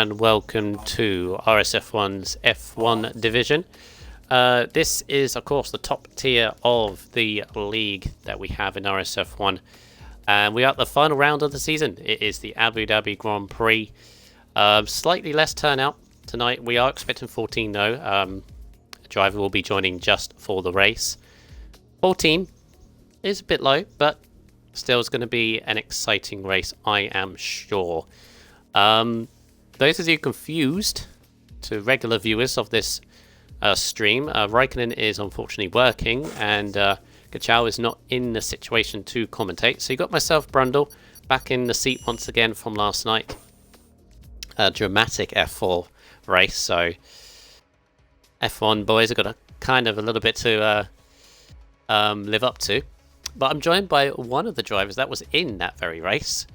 and welcome to RSF1's F1 division. This is, of course, the top tier of the league that we have in RSF1. And we are at the final round of the season. It is the Abu Dhabi Grand Prix. Slightly less turnout tonight. We are expecting 14 though. A driver will be joining just for the race. 14 is a bit low, but still is going to be an exciting race, I am sure. Those of you confused, to regular viewers of this stream, Raikkonen is unfortunately working, and Gachao is not in the situation to commentate. So you got myself, Brundle, back in the seat once again from last night. A dramatic F4 race, so F1 boys have got a little bit to live up to. But I'm joined by one of the drivers that was in that very race,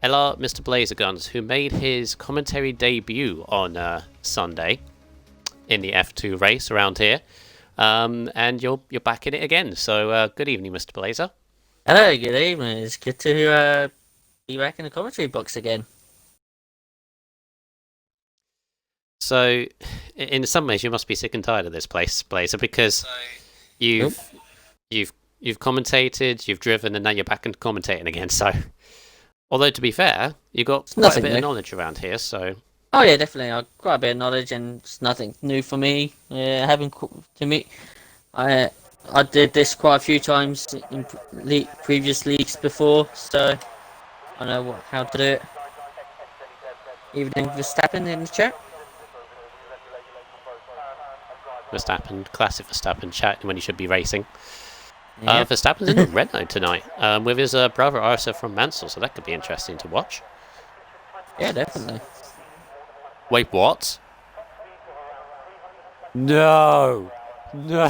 LR Mr. Blazerguns, who made his commentary debut on Sunday in the F2 race around here. And you're back in it again. So good evening, Mr. Blazer. Hello, good evening. It's good to be back in the commentary box again. So, in some ways, you must be sick and tired of this place, Blazer, because you've commentated, you've driven, and now you're back and commentating again. So, although to be fair, you've got quite a bit of knowledge around here. So, oh yeah, definitely, I've quite a bit of knowledge, and it's nothing new for me. I did this quite a few times in previous leagues before, so I know how to do it. Evening, Verstappen in the chat. Verstappen, classic Verstappen chat when he should be racing. Yep. Verstappen's in the Renault tonight with his brother RSF from Mansell, so that could be interesting to watch. Yeah, definitely. Wait, what? No! No!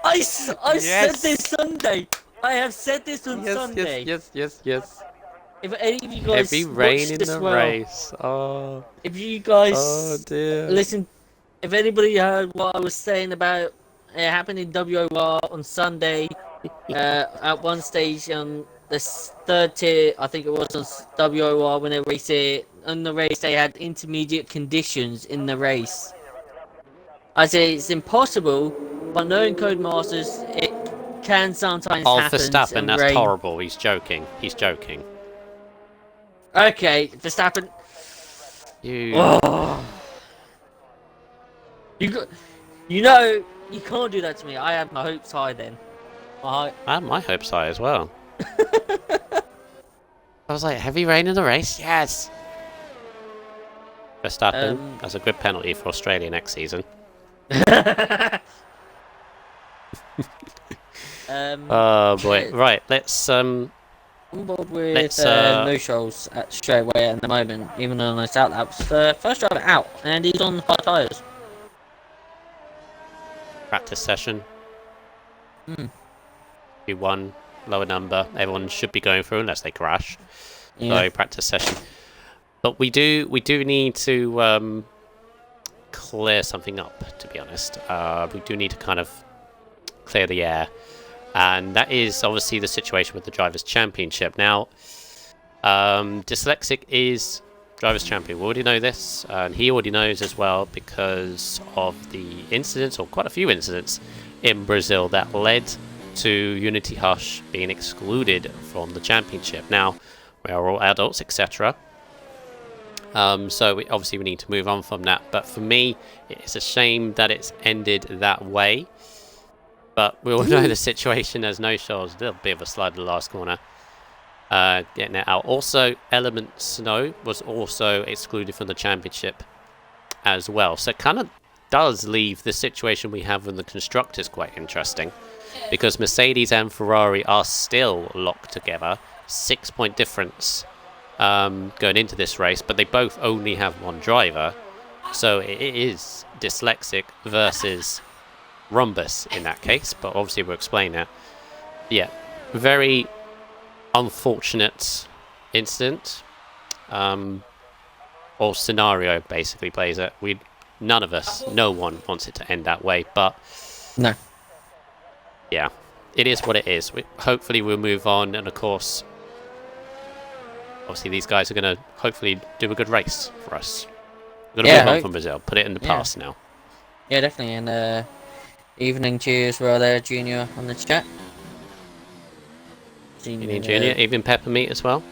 I said this Sunday! I have said this on Sunday! Yes. If any of you guys heavy rain in the race. If you guys dear. listen, if anybody heard what I was saying about it happened in WOR on Sunday, at one stage on the third tier, I think it was on WOR when they raced it. On the race, they had intermediate conditions in the race. I say it's impossible, but knowing Codemasters, it can sometimes happen. Verstappen, that's horrible. He's joking. Okay, Verstappen. You know, you can't do that to me. I have my hopes high then. I had my hopes high as well. I was like, heavy rain in the race? Yes! Verstappen, that's a good penalty for Australia next season. Oh boy, right, let's I'm involved with no shows straight away at the moment, even though it's out. That was the first driver out, and he's on hard tyres. Practice session. Q1, lower number. Everyone should be going through unless they crash. Yeah. So practice session. But we do need to clear something up, to be honest. We do need to kind of clear the air. And that is obviously the situation with the Drivers' Championship. Now, Dyslexic is Drivers' Champion. We already know this, and he already knows as well because of the incidents, or quite a few incidents, in Brazil that led to Unity Hush being excluded from the championship. Now, we are all adults, etc. So obviously we need to move on from that. But for me, it's a shame that it's ended that way. But we all know the situation as no shows. A little bit of a slide in the last corner. Getting it out. Also, Element Snow was also excluded from the championship as well. So it kind of does leave the situation we have with the constructors quite interesting. Because Mercedes and Ferrari are still locked together. 6-point difference going into this race. But they both only have one driver. So it is Dyslexic versus Rhombus in that case, but obviously we'll explain that. Yeah, very unfortunate incident, or scenario basically, Blazer. No one wants it to end that way, but no. Yeah, it is what it is. Hopefully we'll move on, and of course Obviously, these guys are going to hopefully do a good race for us. We're going to Yeah, move on from Brazil, put it in the past now. Yeah, definitely. And evening to you as well there, Junior, on the chat. Evening, Junior. Evening, Peppermeat as well.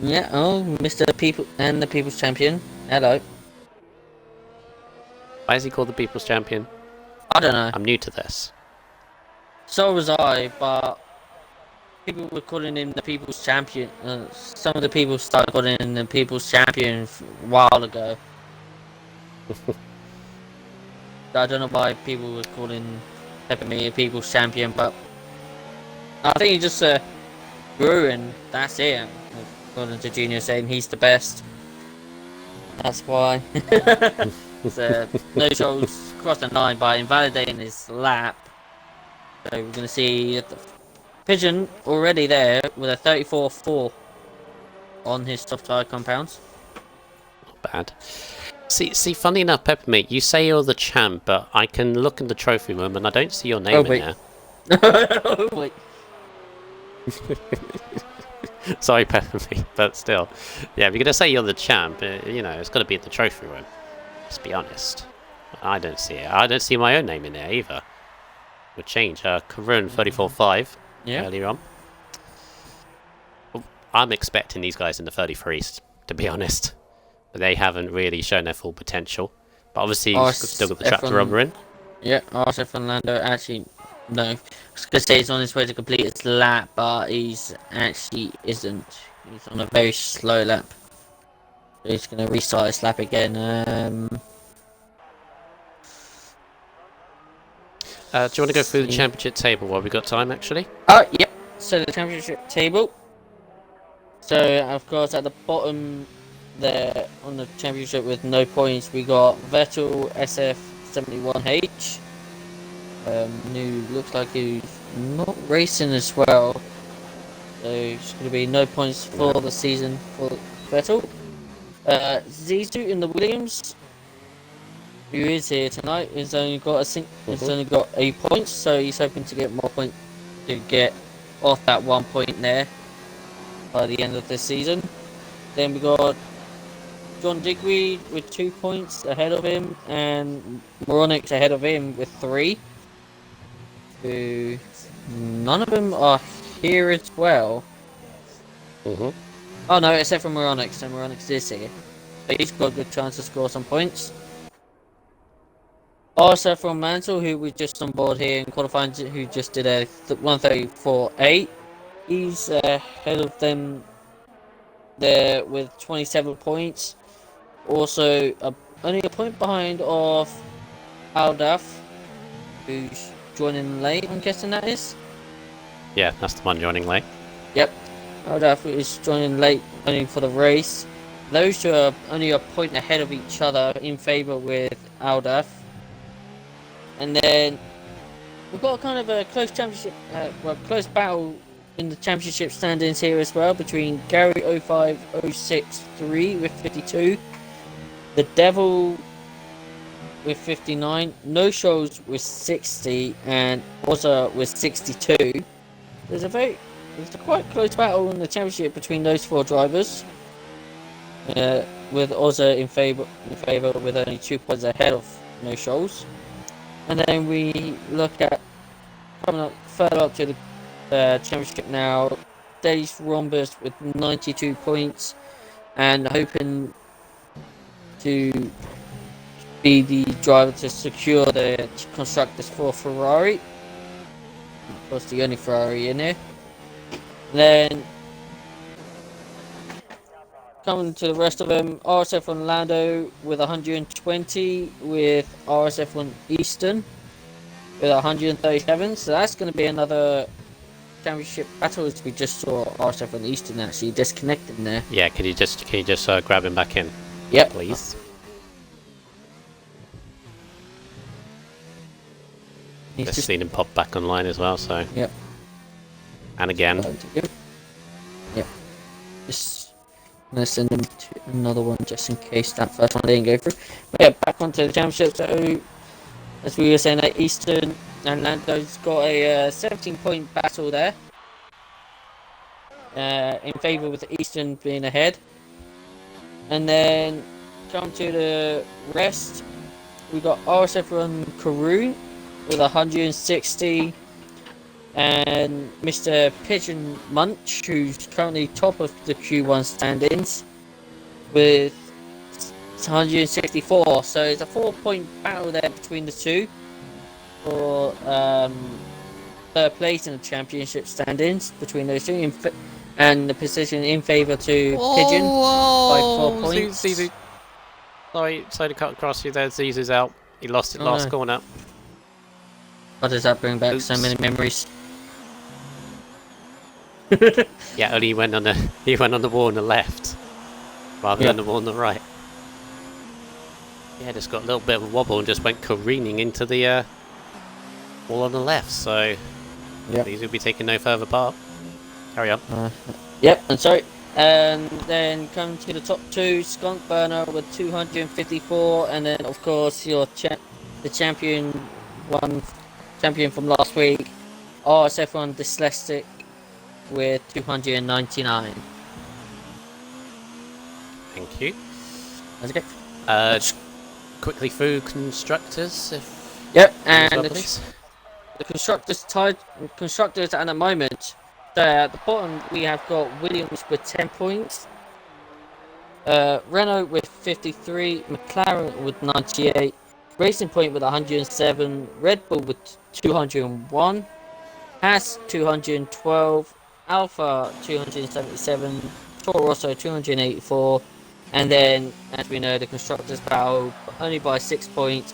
Yeah, oh, Mr. People and the People's Champion. Hello. Why is he called the People's Champion? I don't know. I'm new to this. So was I, but people were calling him the People's Champion. Some of the people started calling him the People's Champion a while ago. I don't know why people were calling Peppermeat a People's Champion, but I think he just grew and that's it. According to Junior saying he's the best. That's why. So, no shows crossed the line by invalidating his lap. So we're going to see the Pigeon already there with a 34.4 on his soft tire compounds. Not bad. See, funny enough, Peppermeat, you say you're the champ, but I can look in the trophy room and I don't see your name in there. Oh, wait. Sorry, Peppermeat, but still. Yeah, if you're going to say you're the champ, you know, it's got to be in the trophy room. Let's be honest. I don't see it. I don't see my own name in there either. Would change. Karun 34.5 earlier on. I'm expecting these guys in the 33s, to be honest. But they haven't really shown their full potential. But obviously, he's still got the tractor rubber in. Yeah, RSF1 Lando actually, no. I was going to say he's on his way to complete his lap, but he's actually isn't. He's on a very slow lap. So he's going to restart his lap again. Do you want to go through the championship table while we've got time, actually? Oh, yep. So the championship table. So, of course, at the bottom there on the championship with no points, we got Vettel SF71H. Who looks like he's not racing as well. So, it's going to be no points for the season for Vettel. Z2 in the Williams, who is here tonight, has only got has only got 8 points, so he's hoping to get more points to get off that 1 point there by the end of this season. Then we got John Digweed with 2 points ahead of him, and Moronics ahead of him with 3. Who none of them are here as well. Oh no, except for Moronics, and Moronics is here. But he's got a good chance to score some points. Also from Mansell, who was just on board here in qualifying, who just did a 134.8. He's ahead of them there with 27 points. Also, only a point behind of Aldaf, who's joining late, I'm guessing that is? Yeah, that's the one joining late. Yep. Aldaf is joining late only for the race. Those two are only a point ahead of each other in favour with Aldaf. And then we've got kind of a close championship, close battle in the championship standings here as well between Gary 05063 with 52, the Devil with 59, No Shows with 60, and Ozza with 62. There's a quite close battle in the championship between those 4 drivers. With Ozza in favour with only 2 points ahead of No Shows. And then we look at coming up further up to the championship now. Days Rhombus with 92 points and hoping to be the driver to secure the constructors for Ferrari. Of course, the only Ferrari in here. Then coming to the rest of them, RSF1 Lando with 120, with RSF1 Eastern with 137. So that's going to be another championship battle, as we just saw RSF1 Eastern actually disconnecting there. Yeah, can you just grab him back in? Yep, please. Just seen him pop back online as well. So yep, and again. Yep. Just I'm gonna send them to another one just in case that first one didn't go through. But yeah, back onto the championship. So as we were saying, that Eastern and Lando's got a 17-point battle there. in favour with Eastern being ahead. And then come to the rest, we got RSF1 Karun with 160, and Mr. Pigeon Munch, who's currently top of the Q1 standings, with 164. So it's a 4-point battle there between the two for third place in the championship standings between those two, and the position in favour to Pigeon by 4 points. Zizu. Sorry to cut across you there. Zizu's out. He lost it last corner. What does that bring back? So many memories. Yeah, only he went on the wall on the left rather than the wall on the right. Yeah, just got a little bit of a wobble and just went careening into the wall on the left. So these will be taking no further part. Carry on. Yep, I'm sorry. And then come to the top two, Skunk Burner with 254, and then of course your the champion from last week, RSF1 Dyslexic with 299. Thank you. That's okay. Quickly through constructors. Yep, and the constructors at the moment. At the bottom we have got Williams with 10 points, Renault with 53, McLaren with 98, Racing Point with 107, Red Bull with 201, Haas 212, Alpha 277, Toro Rosso 284, and then, as we know, the constructors battle only by 6 points,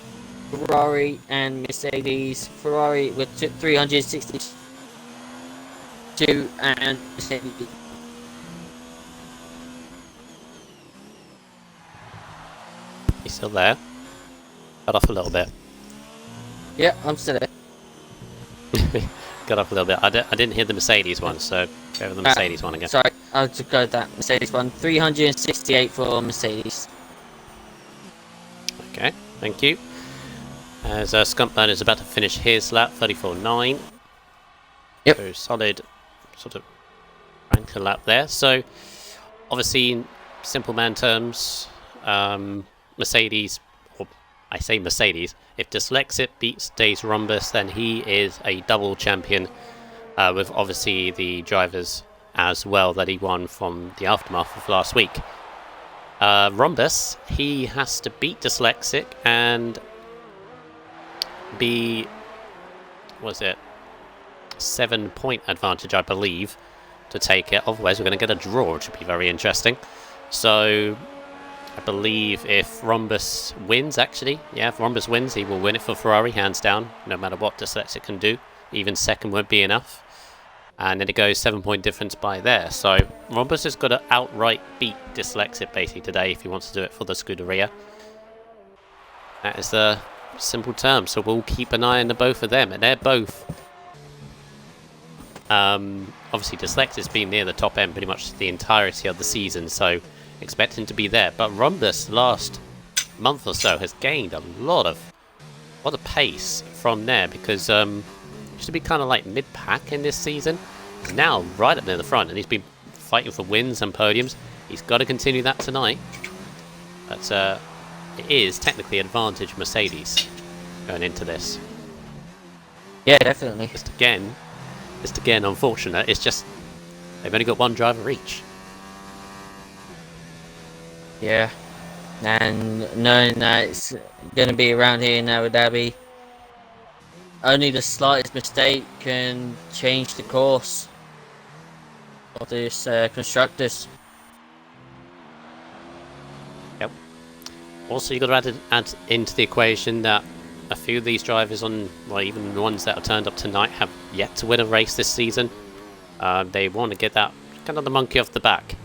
Ferrari and Mercedes. Ferrari with 362 and Mercedes. You still there? Cut off a little bit. Yeah, I'm still there. Cut off a little bit. I didn't hear the Mercedes one, so go with the Mercedes one again. Sorry, I'll just go with that Mercedes one. 368 for Mercedes. Okay, thank you. As Skunkman is about to finish his lap, 34.9. Yep. So solid sort of ranker lap there. So obviously in simple man terms, Mercedes, or I say Mercedes, if Dyslexic beats Days Rhombus, then he is a double champion, with obviously the drivers as well that he won from the aftermath of last week. Rhombus, he has to beat Dyslexic and be, was it 7-point advantage, I believe, to take it. Otherwise we're going to get a draw, which would be very interesting. So I believe if Rhombus wins, if Rhombus wins, he will win it for Ferrari, hands down, no matter what Dyslexic can do. Even second won't be enough. And then it goes 7-point difference by there. So Rhombus has got to outright beat Dyslexic basically today if he wants to do it for the Scuderia. That is the simple term. So we'll keep an eye on the both of them, and they're both obviously Dyslexic's been near the top end pretty much the entirety of the season, so expect him to be there. But Rhombus last month or so has gained a lot of pace from there, because used to be kind of like mid-pack in this season, now right up near the front, and he's been fighting for wins and podiums. He's got to continue that tonight, but it is technically advantage Mercedes going into this. Yeah, definitely. Just again unfortunate. It's just they've only got one driver each. Yeah, and knowing that it's going to be around here in Abu Dhabi, only the slightest mistake can change the course of this constructors. Yep. Also, you've got to add into the equation that a few of these drivers, even the ones that have turned up tonight, have yet to win a race this season. They want to get that kind of the monkey off the back.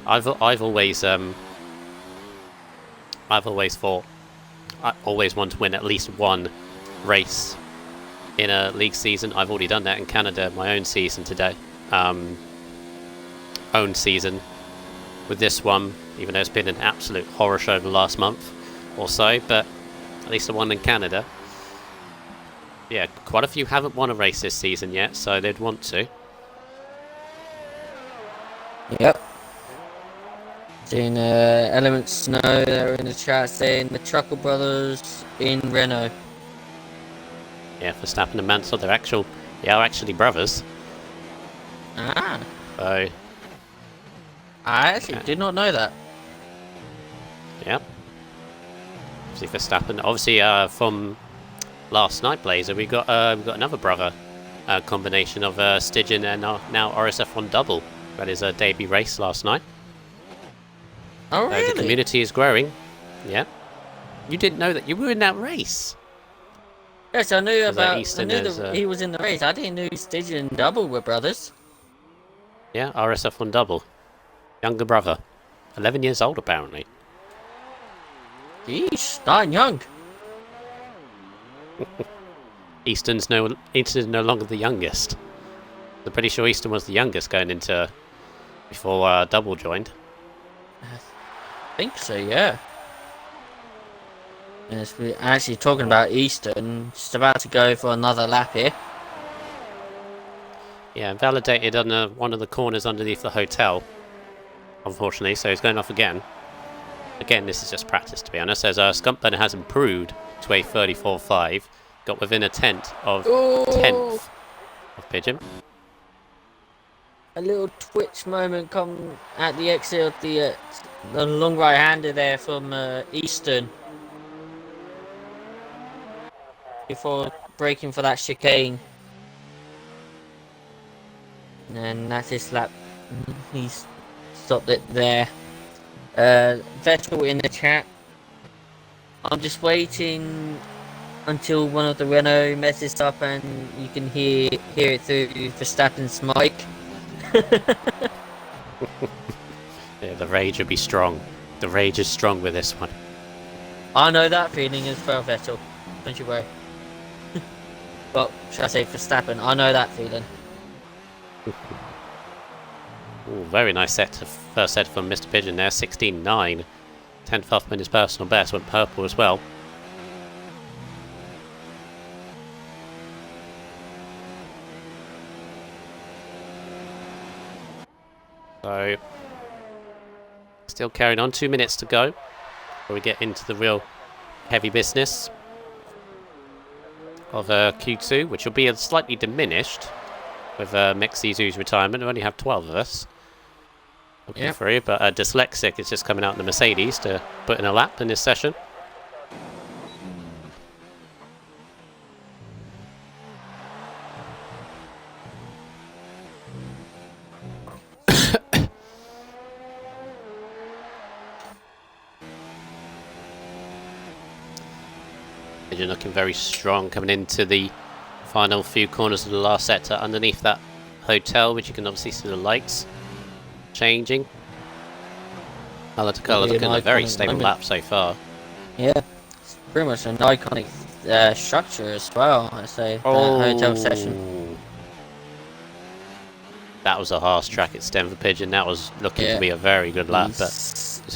I've always thought I always want to win at least one race in a league season. I've already done that in Canada, my own season today. Own season with this one, even though it's been an absolute horror show the last month or so, but at least I won in Canada. Yeah, quite a few haven't won a race this season yet, so they'd want to. Yep. Seeing Element Snow there in the chat saying the Truckle Brothers in Renault. Yeah, Verstappen and Mansell, they are actually brothers. Ah. So, I actually did not know that. yeah. Obviously Verstappen. Obviously, from last night, Blazer, we got another brother combination of Stygian and now RSF1 double. That is a debut race last night. Oh, really? The community is growing. Yeah. You didn't know that you were in that race. Yes, I knew about. Easton I knew that he was in the race. I didn't know Stygian and Double were brothers. Yeah, RSF1 double. Younger brother. 11 years old, apparently. Yeesh, dying young. Easton's no longer the youngest. I'm pretty sure Easton was the youngest going into before double joined. I think so, yeah. Yes, we're actually talking about Easton. Just about to go for another lap here. Yeah, validated on one of the corners underneath the hotel, unfortunately, so he's going off again. Again, this is just practice, to be honest, as Skumpburner has improved to a 34.5, got within a tenth of Pigeon. A little twitch moment come at the exit of the long right-hander there from Easton. Before breaking for that chicane. And that's his lap. He's stopped it there. Vettel in the chat. I'm just waiting until one of the Renault messes up and you can hear it through Verstappen's mic. Yeah, the rage will be strong. The rage is strong with this one. I know that feeling as well, Vettel. Don't you worry. Well, should I say Verstappen? I know that feeling. Ooh, very nice first set from Mr. Pigeon there, 16.9. 10th off in his personal best, went purple as well. So, still carrying on, 2 minutes to go before we get into the real heavy business of Q2, which will be slightly diminished with Mexizu's retirement. We only have 12 of us looking through, but Dyslexic is just coming out in the Mercedes to put in a lap in this session. You're looking very strong coming into the final few corners of the last sector underneath that hotel, which you can obviously see the lights changing. Colour to colour, looking at a very stable lap so far. Yeah, it's pretty much an iconic structure as well, I say, that hotel session. That was a harsh track at Denver Pigeon. That was looking to be a very good lap, but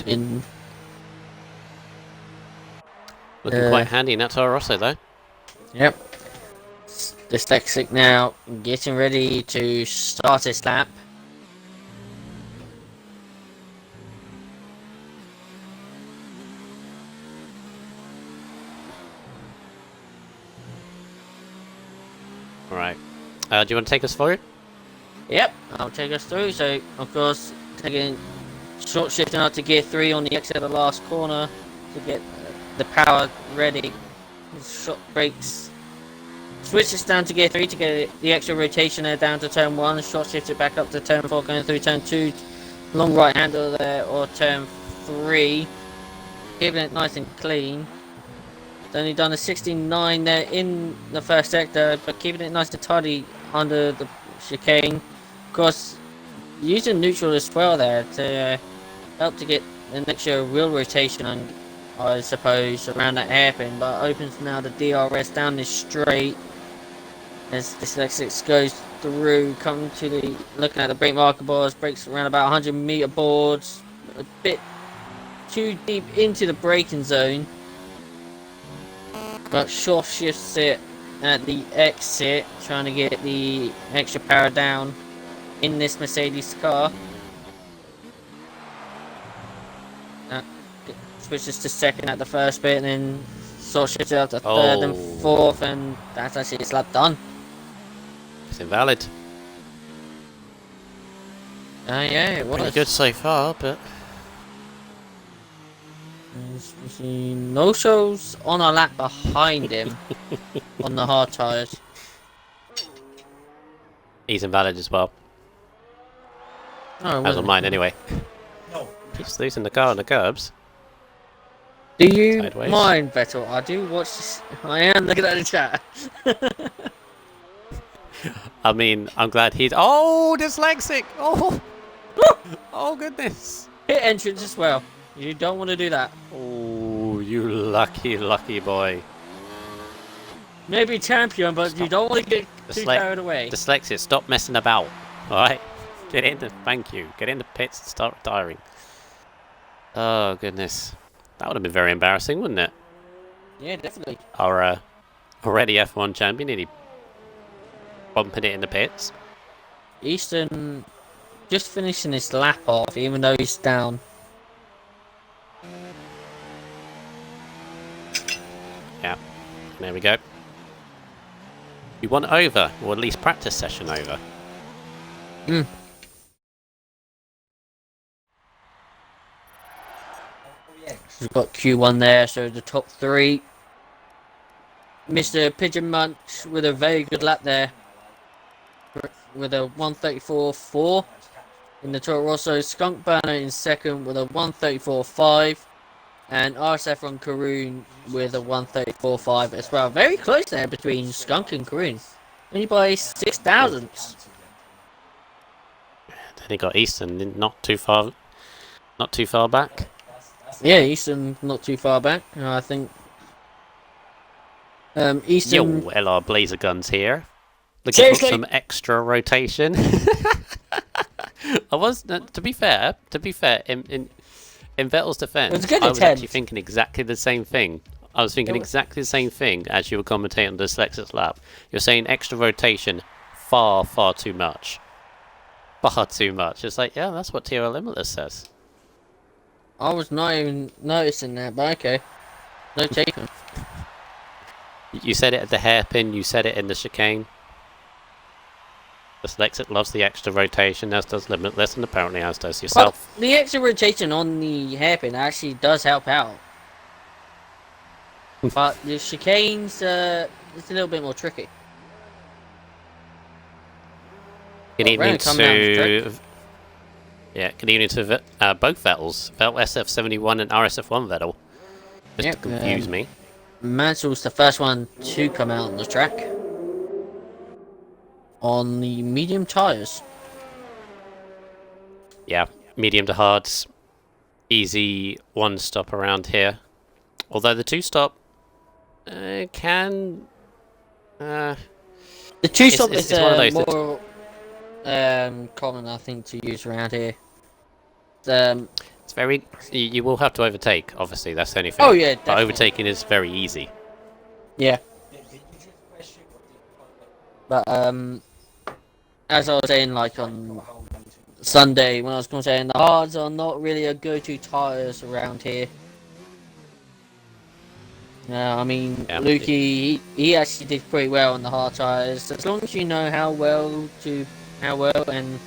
looking quite handy in that Toro Rosso though. Yep. Dyslexic now getting ready to start his lap. Alright. Do you want to take us forward? Yep, I'll take us through. So, of course, taking short shifting out to gear 3 on the exit of the last corner to get the power ready. Short brakes. Switches down to gear 3 to get the extra rotation there down to turn 1. Short shifted back up to turn 4, going through turn 2. Long right hander there, or turn 3. Keeping it nice and clean. Only done a 69 there in the first sector, but keeping it nice and tidy under the chicane. Of course, using neutral as well there to help to get an extra wheel rotation on, I suppose, around that hairpin, but opens now the DRS down this straight as Dyslexic goes through, coming to the, looking at the brake marker boards, brakes around about 100 meter boards, a bit too deep into the braking zone, but short shifts it at the exit, trying to get the extra power down in this Mercedes car. switches to second at the first bit, and then sort of shifts out to third and fourth, and that's actually his lap done. It's invalid. Yeah, it was. Pretty good so far, but... No shows on a lap behind him on the hard tyres. He's invalid as well. Oh, as on mine anyway. Keeps losing the car on the curbs. Do you Sideways. mind, Vettel? I do watch this. I am looking at the chat. I mean, I'm glad he's... Oh, dyslexic! Oh! Oh, goodness! Hit entrance as well. You don't want to do that. Oh, you lucky, lucky boy. Maybe champion, but you don't want to get too carried away. Dyslexic, stop messing about. Alright? Get in the... Thank you. Get in the pits and start retiring. Oh, goodness. That would have been very embarrassing, wouldn't it? Yeah, definitely. Our already F1 champion nearly bumping it in the pits. Easton just finishing his lap off, even though he's down. Yeah, there we go. You want over, or at least practice session over. Hmm. We've got Q1 there, so the top three. Mr. Pigeon Munch with a very good lap there. With a 134.4 in the Toro Rosso. Skunk Burner in second with a 134.5. And RSF1 Karoon with a 134.5 as well. Very close there between Skunk and Karoon. Only by 6 thousandths. Then he got Easton not too far back. Yeah, Easton not too far back. I think Easton. Yo, LR Blazer Guns here. Looking for some extra rotation. I was, to be fair, in Vettel's defense, I was actually thinking exactly the same thing. I was thinking exactly the same thing as you were commentating on the Dyslexic's lap. You're saying extra rotation, far too much. Far too much. It's like, yeah, that's what TRL Limitless says. I was not even noticing that, but okay. No taken. You said it at the hairpin, you said it in the chicane. Dyslexic loves the extra rotation, as does Limitless, and apparently as does yourself. Well, the extra rotation on the hairpin actually does help out. But the chicanes, it's a little bit more tricky. Good evening to... Yeah, good evening to both Vettels. Vettel SF1 and RSF1 Vettel. Just to confuse me. Mansell's the first one to come out on the track. On the medium tyres. Yeah, medium to hards. Easy one stop around here. Although the two stop can... the two stop is one of those more common, I think, to use around here. It's very... You will have to overtake, obviously, that's the only thing. Oh yeah, definitely. But overtaking is very easy. Yeah. But, as I was saying, like, on Sunday, when I was saying, the hards are not really a go-to tyres around here. I mean, Lukey, he actually did pretty well on the hard tyres. As long as you know how well and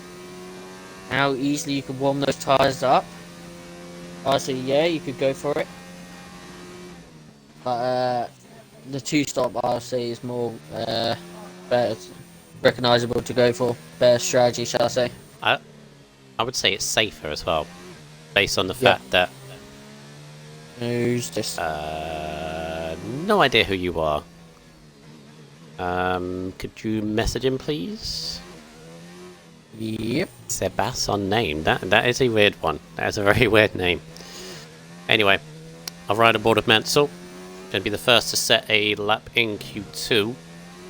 how easily you can warm those tyres up. Honestly, yeah, you could go for it. But the two-stop, I'll say, is more better, recognisable to go for. Better strategy, shall I say. I would say it's safer as well, based on the fact that... Who's this? No idea who you are. Could you message him, please? Yep. Sebas unnamed. That is a weird one. That is a very weird name. Anyway, I'll ride aboard of Mansell. Going to be the first to set a lap in Q2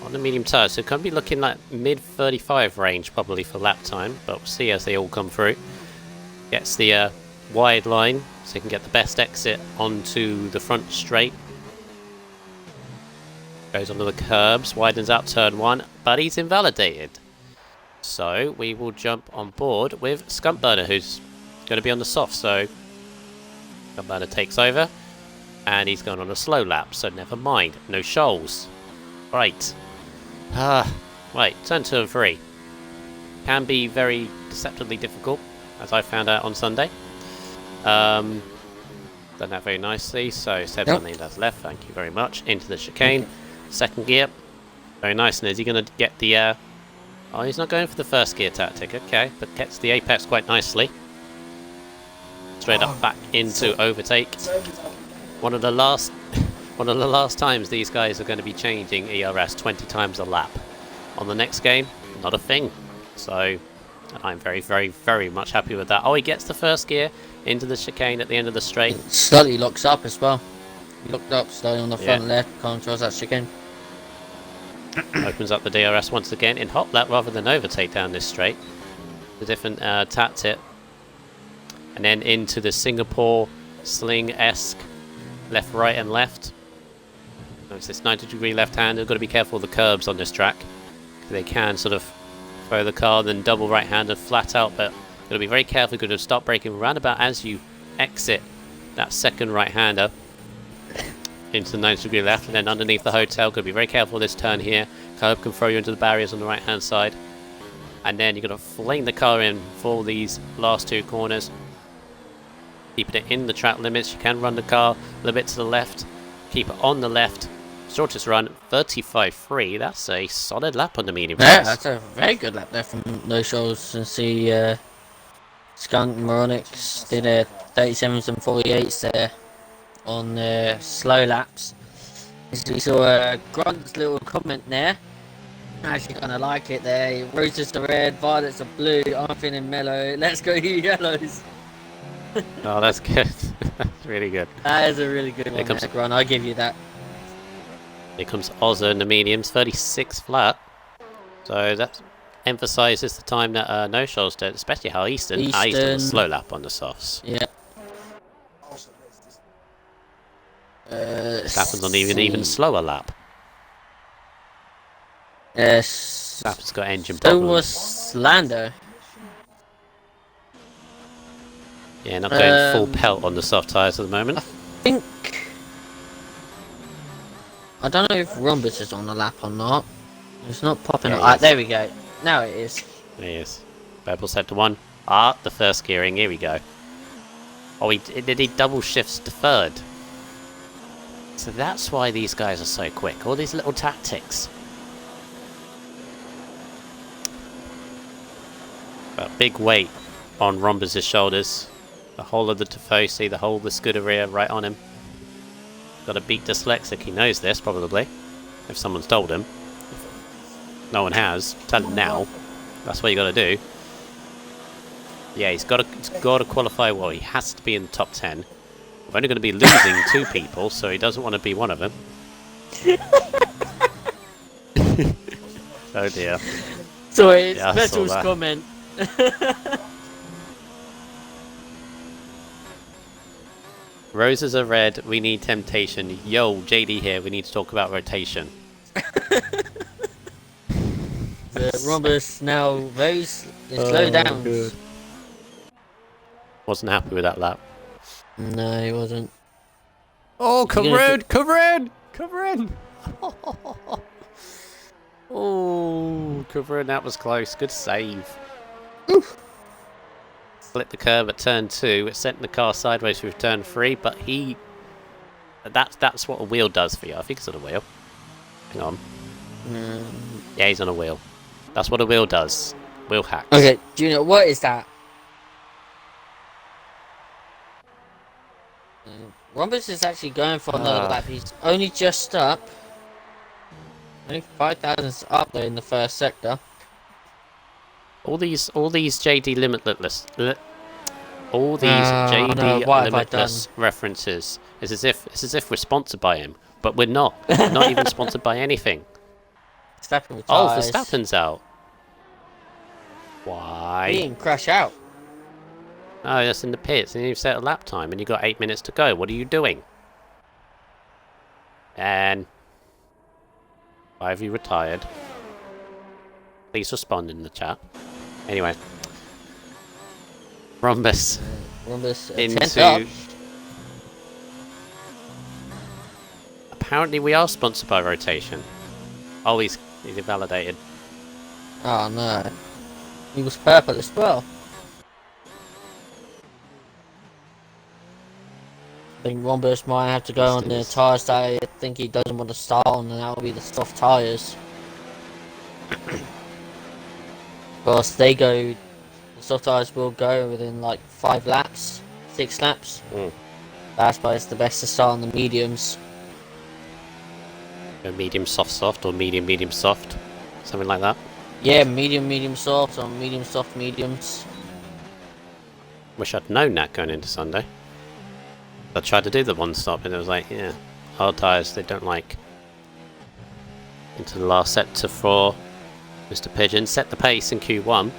on the medium tyres. So going to be looking like mid 35 range probably for lap time, but we'll see as they all come through. Gets the wide line so you can get the best exit onto the front straight. Goes onto the curbs, widens out turn 1, but he's invalidated. So we will jump on board with Skunk Burner, who's going to be on the soft. So Alberto takes over, and he's going on a slow lap, so never mind. No shoals. Right. Right, turn 2 and 3. Can be very deceptively difficult, as I found out on Sunday. Done that very nicely, so 7 on the that's left, thank you very much. Into the chicane, second gear. Very nice, and is he going to get the... Oh, he's not going for the first gear tactic, okay, but gets the apex quite nicely. Straight up back into overtake. One of the last times these guys are going to be changing ERS 20 times a lap. On the next game, not a thing. So I'm very, very, very much happy with that. Oh, he gets the first gear into the chicane at the end of the straight. Slightly locks up as well. He locked up slowly on the front left, controls that chicane. Opens up the DRS once again in hot lap rather than overtake down this straight. The different tactic. And then into the Singapore sling-esque left, right and left. Notice this 90-degree left-hander. Got to be careful of the curbs on this track. They can sort of throw the car, then double right-hander flat out, but got to be very careful. Got to start braking round about as you exit that second right-hander into the 90-degree left, and then underneath the hotel. Got to be very careful of this turn here. Curb can throw you into the barriers on the right-hand side, and then you're going to fling the car in for these last 2 corners. Keeping it in the track limits. You can run the car a little bit to the left. Keep it on the left. Shortest run, 35.3. That's a solid lap on the medium. Yeah, that's a very good lap there from No Shoals. Since the Skunk Moronics did 37s and 48s there on slow laps. As we saw Grunt's little comment there. I'm actually gonna like it there. Roses are red, violets are blue. I'm feeling mellow. Let's go you yellows. Oh, that's good. That's really good. That is a really good one, there, Grunt. I give you that. Here comes Ozza in the mediums, 36 flat. So that emphasises the time that No Shoals did, especially how Easton used a slow lap on the softs. Yeah. Stappen's on even slower lap. Yes. Stappen's got engine So problems. was Lando. Yeah, not going full pelt on the soft tyres at the moment. I don't know if Rhombus is on the lap or not. It's not popping up. Yes. There we go. Now it is. There he is. Pebble set to 1. Ah, the first gearing. Here we go. Oh, did he double shifts to 3rd? So that's why these guys are so quick. All these little tactics. But big weight on Rhombus' shoulders. The whole of the Tifosi, the whole of the Scuderia right on him. Got to beat dyslexic. He knows this, probably. If someone's told him. If no one has. Tell him now. That's what you got to do. Yeah, he's got to qualify well. He has to be in the top 10. We're only going to be losing 2 people, so he doesn't want to be one of them. Oh dear. Sorry, it's Vettel's comment. Roses are red, we need temptation. Yo, JD here, we need to talk about rotation. The Rhombus now very slow down. Good. Wasn't happy with that lap. No, he wasn't. Oh, cover in! Cover in! Cover in! Oh, cover in, that was close. Good save. Oof. Split the curve at turn 2. It's sent the car sideways through turn 3, but that's what a wheel does for you. I think it's on a wheel. Hang on. Yeah, he's on a wheel. That's what a wheel does. Wheel hacks. Okay, Junior, what is that? Rhombus is actually going for another lap. He's only just up. Only 5,000 up there in the first sector. All these JD limitless limitless references is as if we're sponsored by him, but we're not. We're not even sponsored by anything. Verstappen retires. Oh, Verstappen's out. Why? He didn't crash out. No, that's in the pits, and you've set a lap time, and you've got 8 minutes to go. What are you doing? And why have you retired? Please respond in the chat. Anyway, Rhombus Rhombus into apparently we are sponsored by Rotation. Oh, he's invalidated. Oh no. He was purple as well. I think Rombus might have to go on the tyres that I think he doesn't want to start on, and that will be the soft tyres. Because the soft tyres will go within like 5 laps, 6 laps. That's why it's the best to start on the mediums. Medium soft or medium soft, something like that. Yeah, medium soft or medium soft mediums. Wish I'd known that going into Sunday. I tried to do the one stop and it was like, yeah, hard tyres they don't like. Into the last sector for Mr. Pigeon, set the pace in Q1.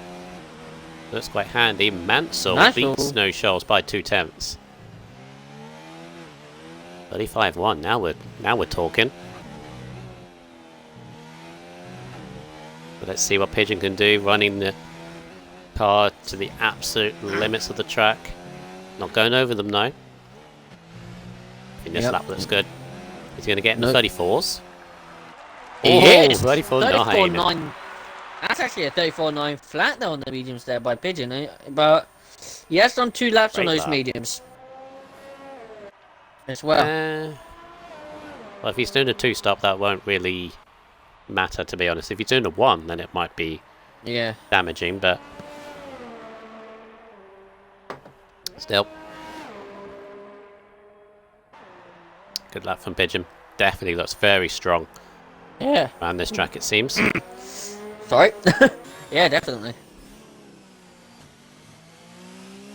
That's quite handy. Mansell beats No Shoals by 2/10. 35-1. Now we're talking. But let's see what Pigeon can do, running the car to the absolute limits of the track. Not going over them though. I think this lap looks good. He's going to get in the 34s. He is! 34.9. That's actually a 34.9 flat though on the mediums there by Pigeon. But he has done 2 laps on those mediums. As well. Well, if he's doing a 2-stop, that won't really matter, to be honest. If he's doing a 1, then it might be damaging, but still. Good luck from Pigeon. Definitely looks very strong. Yeah. Around this track, it seems. Sorry? Yeah, definitely.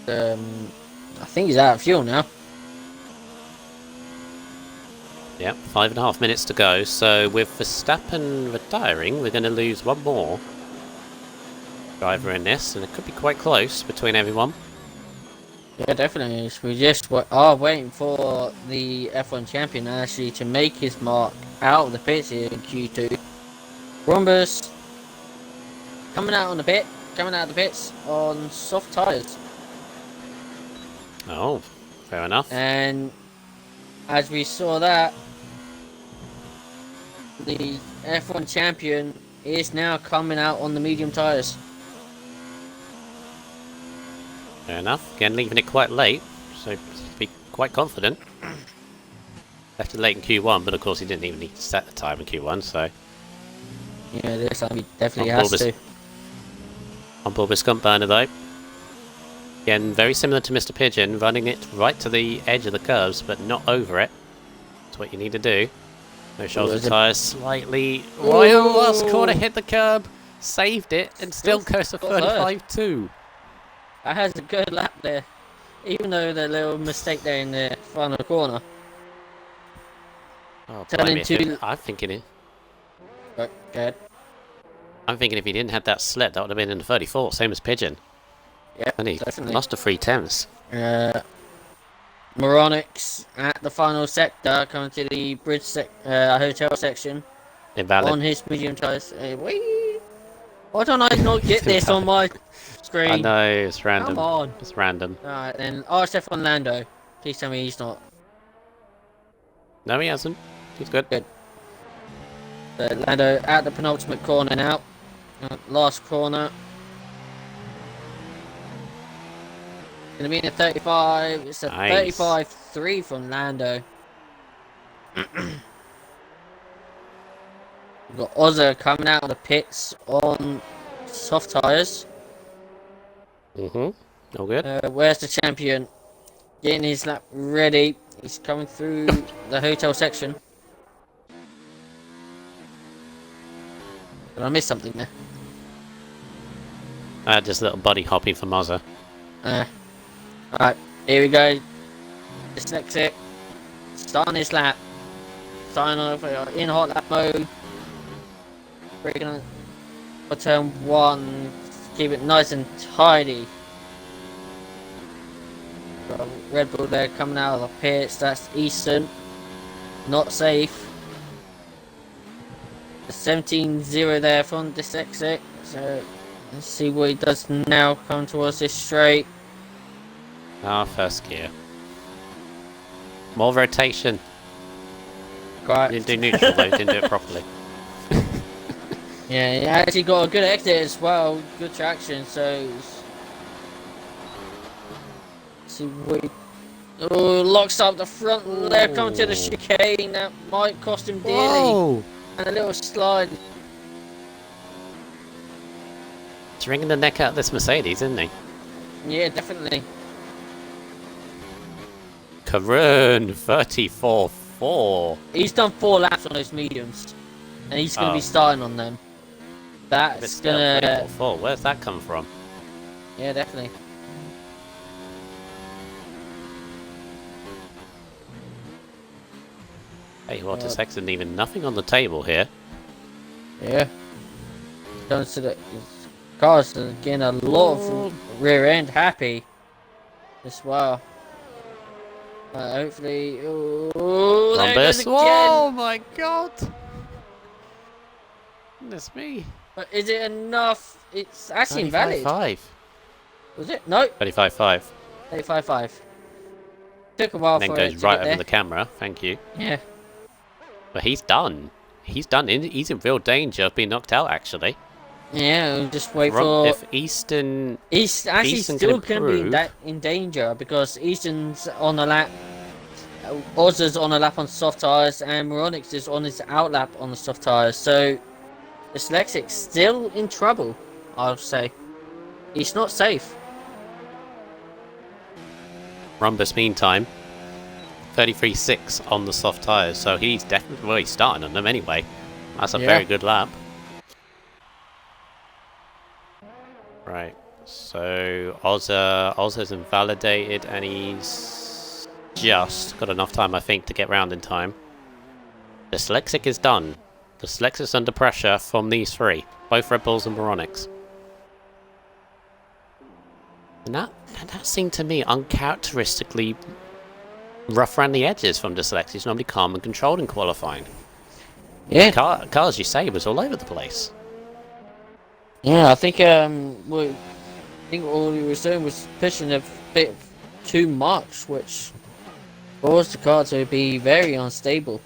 I think he's out of fuel now. Yep, 5.5 minutes to go. So with Verstappen retiring, we're going to lose one more driver in this, and it could be quite close between everyone. Yeah, definitely. We just are waiting for the F1 champion actually to make his mark out of the pits here in Q2. Rombus coming out of the pits on soft tyres. Oh, fair enough. And as we saw that, the F1 champion is now coming out on the medium tyres. Fair enough. Again, leaving it quite late, so be quite confident. Left it late in Q1, but of course he didn't even need to set the time in Q1, so... Yeah, this time he definitely has to. On board with Skunk Burner though. Again, very similar to Mr. Pigeon, running it right to the edge of the curves, but not over it. That's what you need to do. No shoulder tyres slightly... Royal last corner hit the curb, saved it, and still goes to 35.2. That has a good lap there, even though the little mistake there in the final corner. Oh, I'm thinking it. Go ahead. I'm thinking if he didn't have that slip, that would have been in the 34, same as Pigeon. Yeah, and he definitely. lost to 3/10. Moronics at the final sector, coming to the bridge hotel section. Invalid. On his medium tyres. Why don't I not get this on my screen? I know, it's random. Come on. It's random. Alright, then RSF1 Lando. Please tell me he's not. No, he hasn't. He's good. Good. Lando at the penultimate corner now. Last corner. Gonna be in a 35. It's a nice. 35.3 from Lando. We've got Ozza coming out of the pits on soft tyres. All good. Where's the champion? Getting his lap ready. He's coming through the hotel section. Did I miss something there? Just a little body hopping for Ozza. Alright, here we go. Dyslexic. Starting his lap. Starting off in hot lap mode. Breaking on for turn 1. Keep it nice and tidy. Got Red Bull there coming out of the pits. That's Easton. Not safe. The 17-0 there from Dyslexic. So let's see what he does now. Coming towards this straight. First gear. More rotation. Correct. Didn't do neutral though, didn't do it properly. Yeah, he actually got a good exit as well, good traction. So, see what. Oh, locks up the front left, coming to the chicane. That might cost him dearly. Whoa! And a little slide. He's wringing the neck out of this Mercedes, isn't he? Yeah, definitely. Karun, 34.4. He's done 4 laps on those mediums, and he's going to be starting on them. That's gonna. 34.4. Where's that come from? Yeah, definitely. Hey, what is Hexen leaving nothing on the table here? Yeah. Going to the cars getting a lot of rear end happy as well. Hopefully. Oh, there it goes again. Oh my god! Goodness me. But is it enough? It's actually invalid. 35.5. Was it? No. 35.5. 35.5. Took a while And then for goes it to right get over there. the camera. Thank you. Yeah. But he's done. He's done. He's in real danger of being knocked out, actually. Yeah, we'll just wait for. If Easton. He's actually Easton still can going to be in danger because Easton's on a lap. Oz's on a lap on soft tyres, and Moronix is on his out lap on the soft tyres. So, Dyslexic's still in trouble, I'll say. He's not safe. Rumbus, meantime, 33.6 on the soft tyres, so he's definitely he's starting on them anyway. That's a very good lap. Right, so Oz's invalidated, and he's just got enough time, I think, to get round in time. Dyslexic is done. Dyslexic's under pressure from these three, both Red Bulls and Moronix. And that seemed to me uncharacteristically rough around the edges from Dyslexic. He's normally calm and controlled in qualifying. Yeah. Car, as you say, was all over the place. Yeah, I think what he was doing was pushing a bit too much, which caused the car to be very unstable.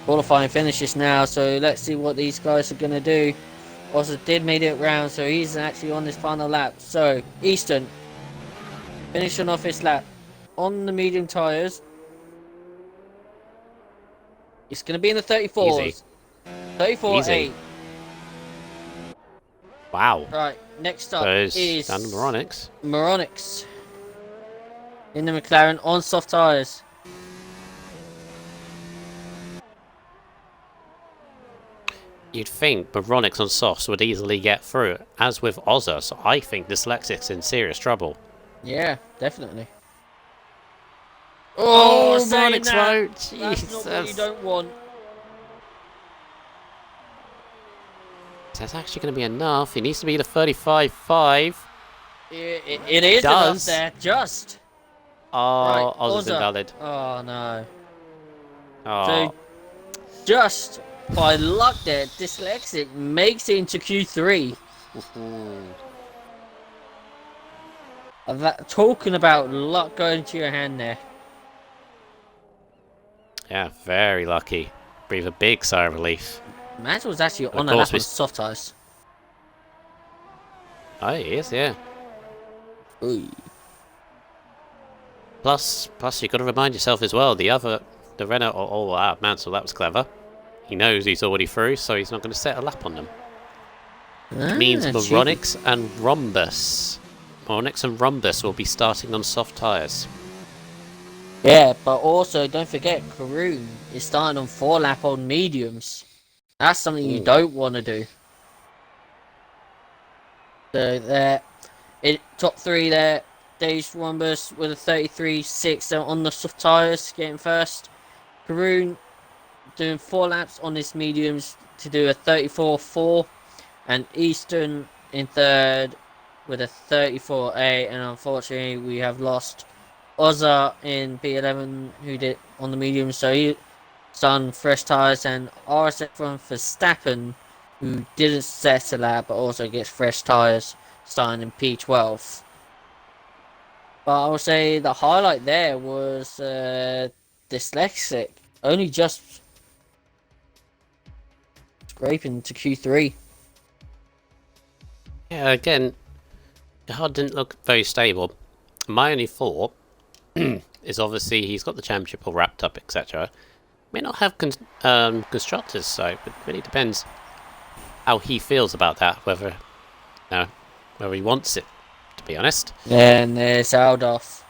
Qualifying finishes now, so let's see what these guys are gonna do. Also did made it round, so he's actually on his final lap. So Easton finishing off his lap on the medium tyres. It's gonna be in the 34s. 34.8. Wow. Right, next up is Moronix. Moronix. Moronix in the McLaren on soft tyres. You'd think Moronix on softs would easily get through, as with Ozza, so I think Dyslexic's in serious trouble. Yeah, definitely. Oh, Moronix won't! That's not what you don't want. That's actually going to be enough. It needs to be the 35.5. It is enough there, just. Oh, Right, Ozza's invalid. Oh, no. Oh. So, just by luck there, Dyslexic makes it into Q3. Talking about luck going to your hand there. Yeah, very lucky. Breathe a big sigh of relief. Matt was actually on a lap on soft tyres. Oh, he is, yeah. Ooh. Plus, you've got to remind yourself as well, the Renault, oh wow, Mansell, that was clever. He knows he's already through, so he's not going to set a lap on them. It means Moronix and Rhombus. Moronix and Rhombus will be starting on soft tyres. Yeah, but also don't forget, Karun is starting on 4 lap on mediums. That's something you don't want to do. So there, top 3 there. Dave Rhombus with a 33.6 on the soft tyres, getting first. Karun doing 4 laps on his mediums to do a 34.4, and Easton in third with a 34.8, and unfortunately we have lost Ozza in B11 who did on the mediums, so he's on fresh tyres, and RSF1 for Verstappen who didn't set a lap but also gets fresh tyres starting in P12. But I would say the highlight there was Dyslexic only just scraping to Q3. Yeah, again, the HUD didn't look very stable. My only thought is obviously he's got the championship all wrapped up, etc. May not have constructors, so it really depends how he feels about that. Whether whether he wants it, to be honest. And there's Aldorf.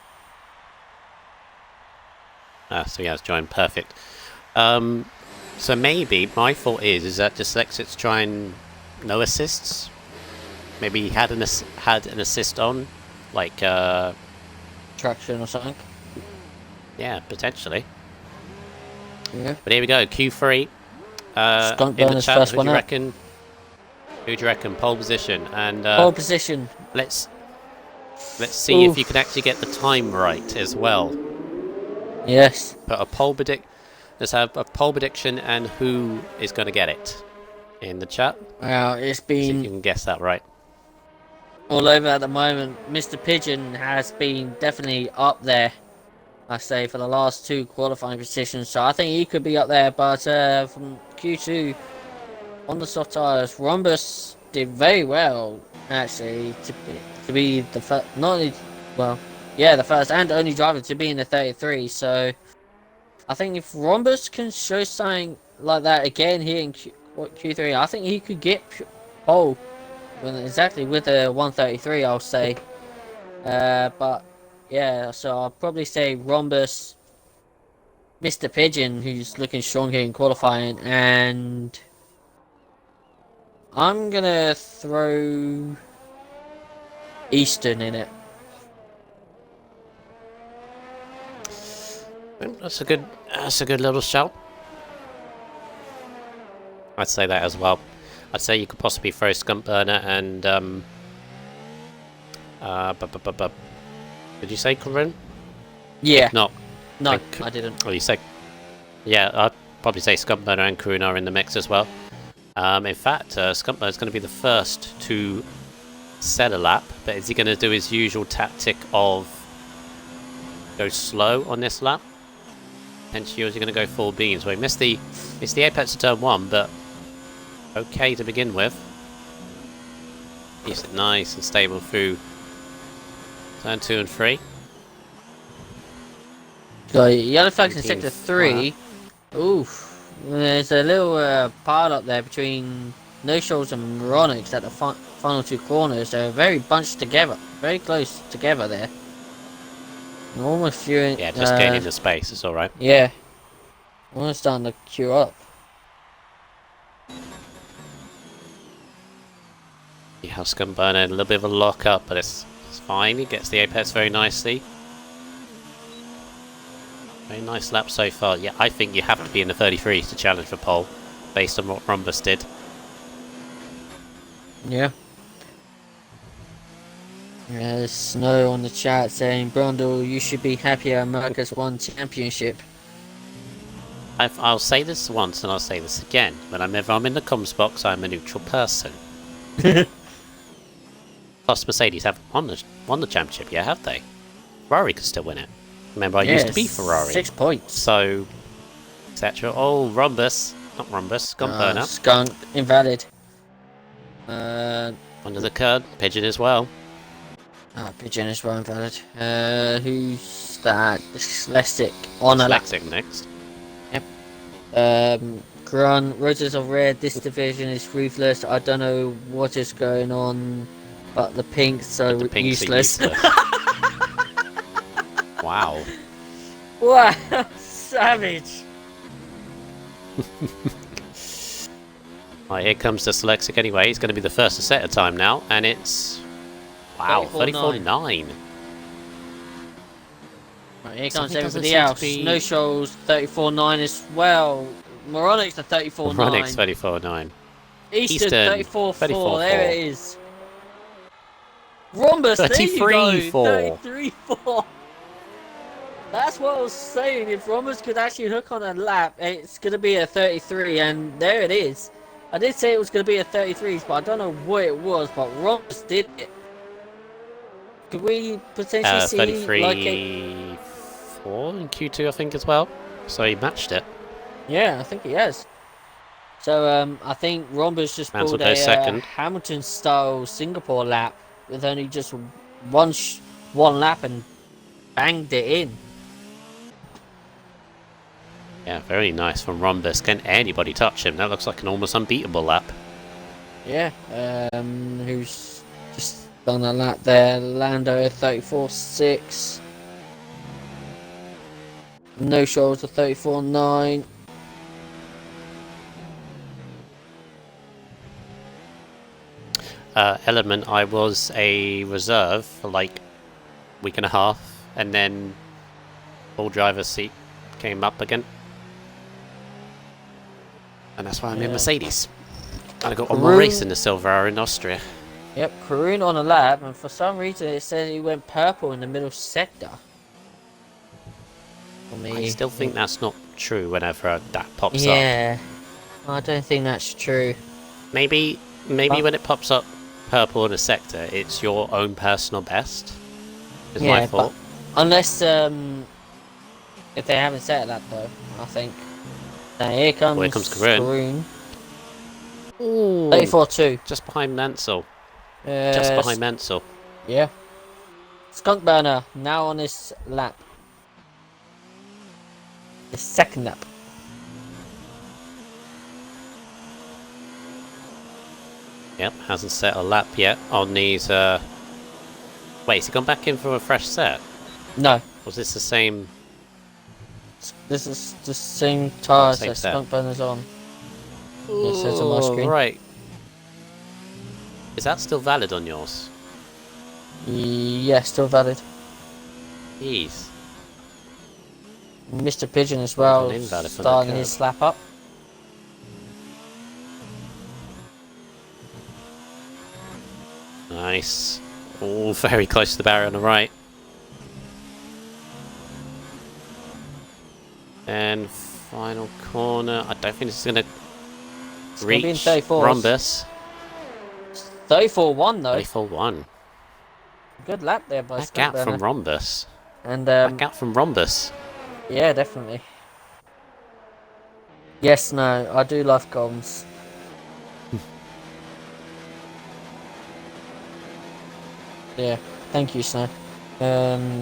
So he has joined, perfect. So maybe my thought is that Dyslexic's trying no assists. Maybe he had an assist on, like Traction or something. yeah, potentially. Yeah. But here we go, Q3. Skunk In the Burner's chat, first who one do you up. reckon? Who do you reckon? Pole position, and Pole position. let's see if you can actually get the time right as well. Yes. Put a poll Let's have a poll prediction and who is going to get it in the chat. Well, it's See if you been can guess that right. all over at the moment. Mr. Pigeon has been definitely up there, I say, for the last 2 qualifying positions. So I think he could be up there. But from Q2 on the soft tires, Rhombus did very well actually to be the first, not only the first and only driver to be in the 33. So I think if Rhombus can show something like that again here in Q3, I think he could get pole. Exactly with the 133, I'll say. But yeah, so I'll probably say Rhombus, Mr. Pigeon, who's looking strong here in qualifying, and I'm gonna throw Eastern in it. That's a good little shout. I'd say that as well. I'd say you could possibly throw Skunk Burner and did you say Corinne? Yeah. No, I didn't. well, you say, yeah, I'd probably say Skunk Burner and Karun are in the mix as well. In fact, Skunk Burner is going to be the first to set a lap, but is he going to do his usual tactic of go slow on this lap? Hence, you're going to go full beans. Well, he missed the apex of turn 1, but okay to begin with. Keeps it nice and stable through turn 2 and 3. So yellow flags in sector 3. Oof. There's a little pile up there between No Shoals and Moronics at the final 2 corners. They're very bunched together, very close together there. I'm almost feeling. Yeah, just gaining the space. It's all right. Yeah, almost starting to queue up. You have Skunk Burner, a little bit of a lock up, but it's fine. He gets the apex very nicely. Very nice lap so far. Yeah, I think you have to be in the 33s to challenge for pole, based on what Rhombus did. Yeah. There's Snow on the chat saying, Brundle, you should be happier America's won championship. I'll say this once and I'll say this again. Whenever I'm in the comms box, I'm a neutral person. Plus, Mercedes haven't won the championship yet, have they? Ferrari could still win it. Remember, I used to be Ferrari. 6 points. So, etc. Oh, Rhombus. Not Rhombus. Skunk Burner. Skunk. Invalid. Under the curd. Pigeon as well. Pigeon is well invalid. Who's that? Dyslexic. On a lap. Dyslexic next. Yep. Grun. Roses of Red. This division is ruthless. I don't know what is going on, but the pinks are useless. Wow. Wow. Savage. Right, here comes the Dyslexic anyway. He's going to be the first to set a time now, and it's... Wow, 34.9. Right, here comes everybody else. No Shoals, 34.9 as well. Moronics are 34.9. Moronics, 34.9. Eastern, 34.4. There it is. Rhombus, 33.4. 33.4. That's what I was saying. If Rhombus could actually hook on a lap, it's going to be a 33, and there it is. I did say it was going to be a 33, but I don't know what it was, but Rhombus did it. Could we potentially see 33.4 in Q2, I think, as well. So he matched it. Yeah, I think he has. So I think Romba's just Mansell pulled goes a second. Hamilton-style Singapore lap with only just one lap and banged it in. Yeah, very nice from Rhombus. Can anybody touch him? That looks like an almost unbeatable lap. Yeah, who's just done a lap there? Lando 34.6. No shows a 34.9. Element, I was a reserve for like a week and a half, and then full driver's seat came up again. And that's why I'm in Mercedes. And I got one more race in the Silver in Austria. Yep, Karun on a lap, and for some reason it said he went purple in the middle sector. I still think that's not true whenever that pops up. Yeah, I don't think that's true. Maybe when it pops up purple in a sector, it's your own personal best. Is my thought. Unless if they haven't set that though, I think. Now here comes Karun. 34.2. Just behind Mansell. Just behind Mansell. Yeah. Skunk Burner now on his lap. His second lap. Yep, hasn't set a lap yet on these. Wait, has he gone back in for a fresh set? No. Was this the same? This is the same tyres that Skunk Burner's on. It says on my screen. Right. Is that still valid on yours? Yeah, still valid. Jeez. Mr. Pigeon as well, starting his lap up. Nice. All very close to the barrier on the right. And final corner. I don't think this is going to reach Rhombus. 34.1 though. 34.1. Good lap there by That gap from Rhombus. And that gap from Rhombus. Yeah, definitely. Yes, no, I do love comms. Yeah, thank you, Snow.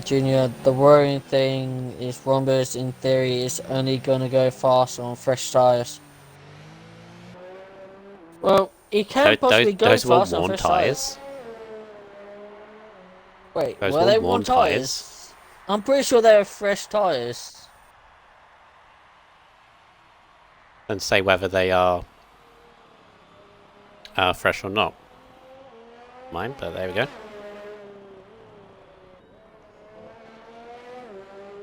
Junior, the worrying thing is Rhombus, in theory, is only going to go fast on fresh tyres. Well, he can possibly go fast on fresh tyres. Wait, were they worn tyres? I'm pretty sure they were fresh tyres. And say whether they are fresh or not. Mine, but there we go.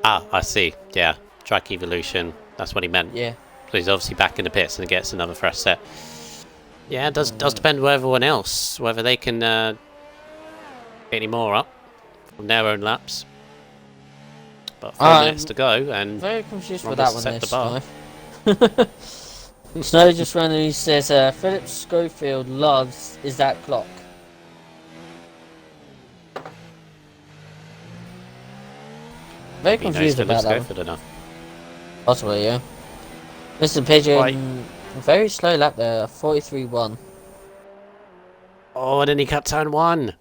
Ah, I see. Yeah, track evolution. That's what he meant. Yeah. So he's obviously back in the pits and gets another fresh set. Yeah, it does depend on everyone else, whether they can get any more up from their own laps. But 4 minutes to go, and very confused with that one. Snow just randomly says, Philip Schofield loves is that clock. Very confused about that one. Possibly, yeah. Mr. Pigeon, very slow lap there, 43.1. Oh, and then he cut turn 1.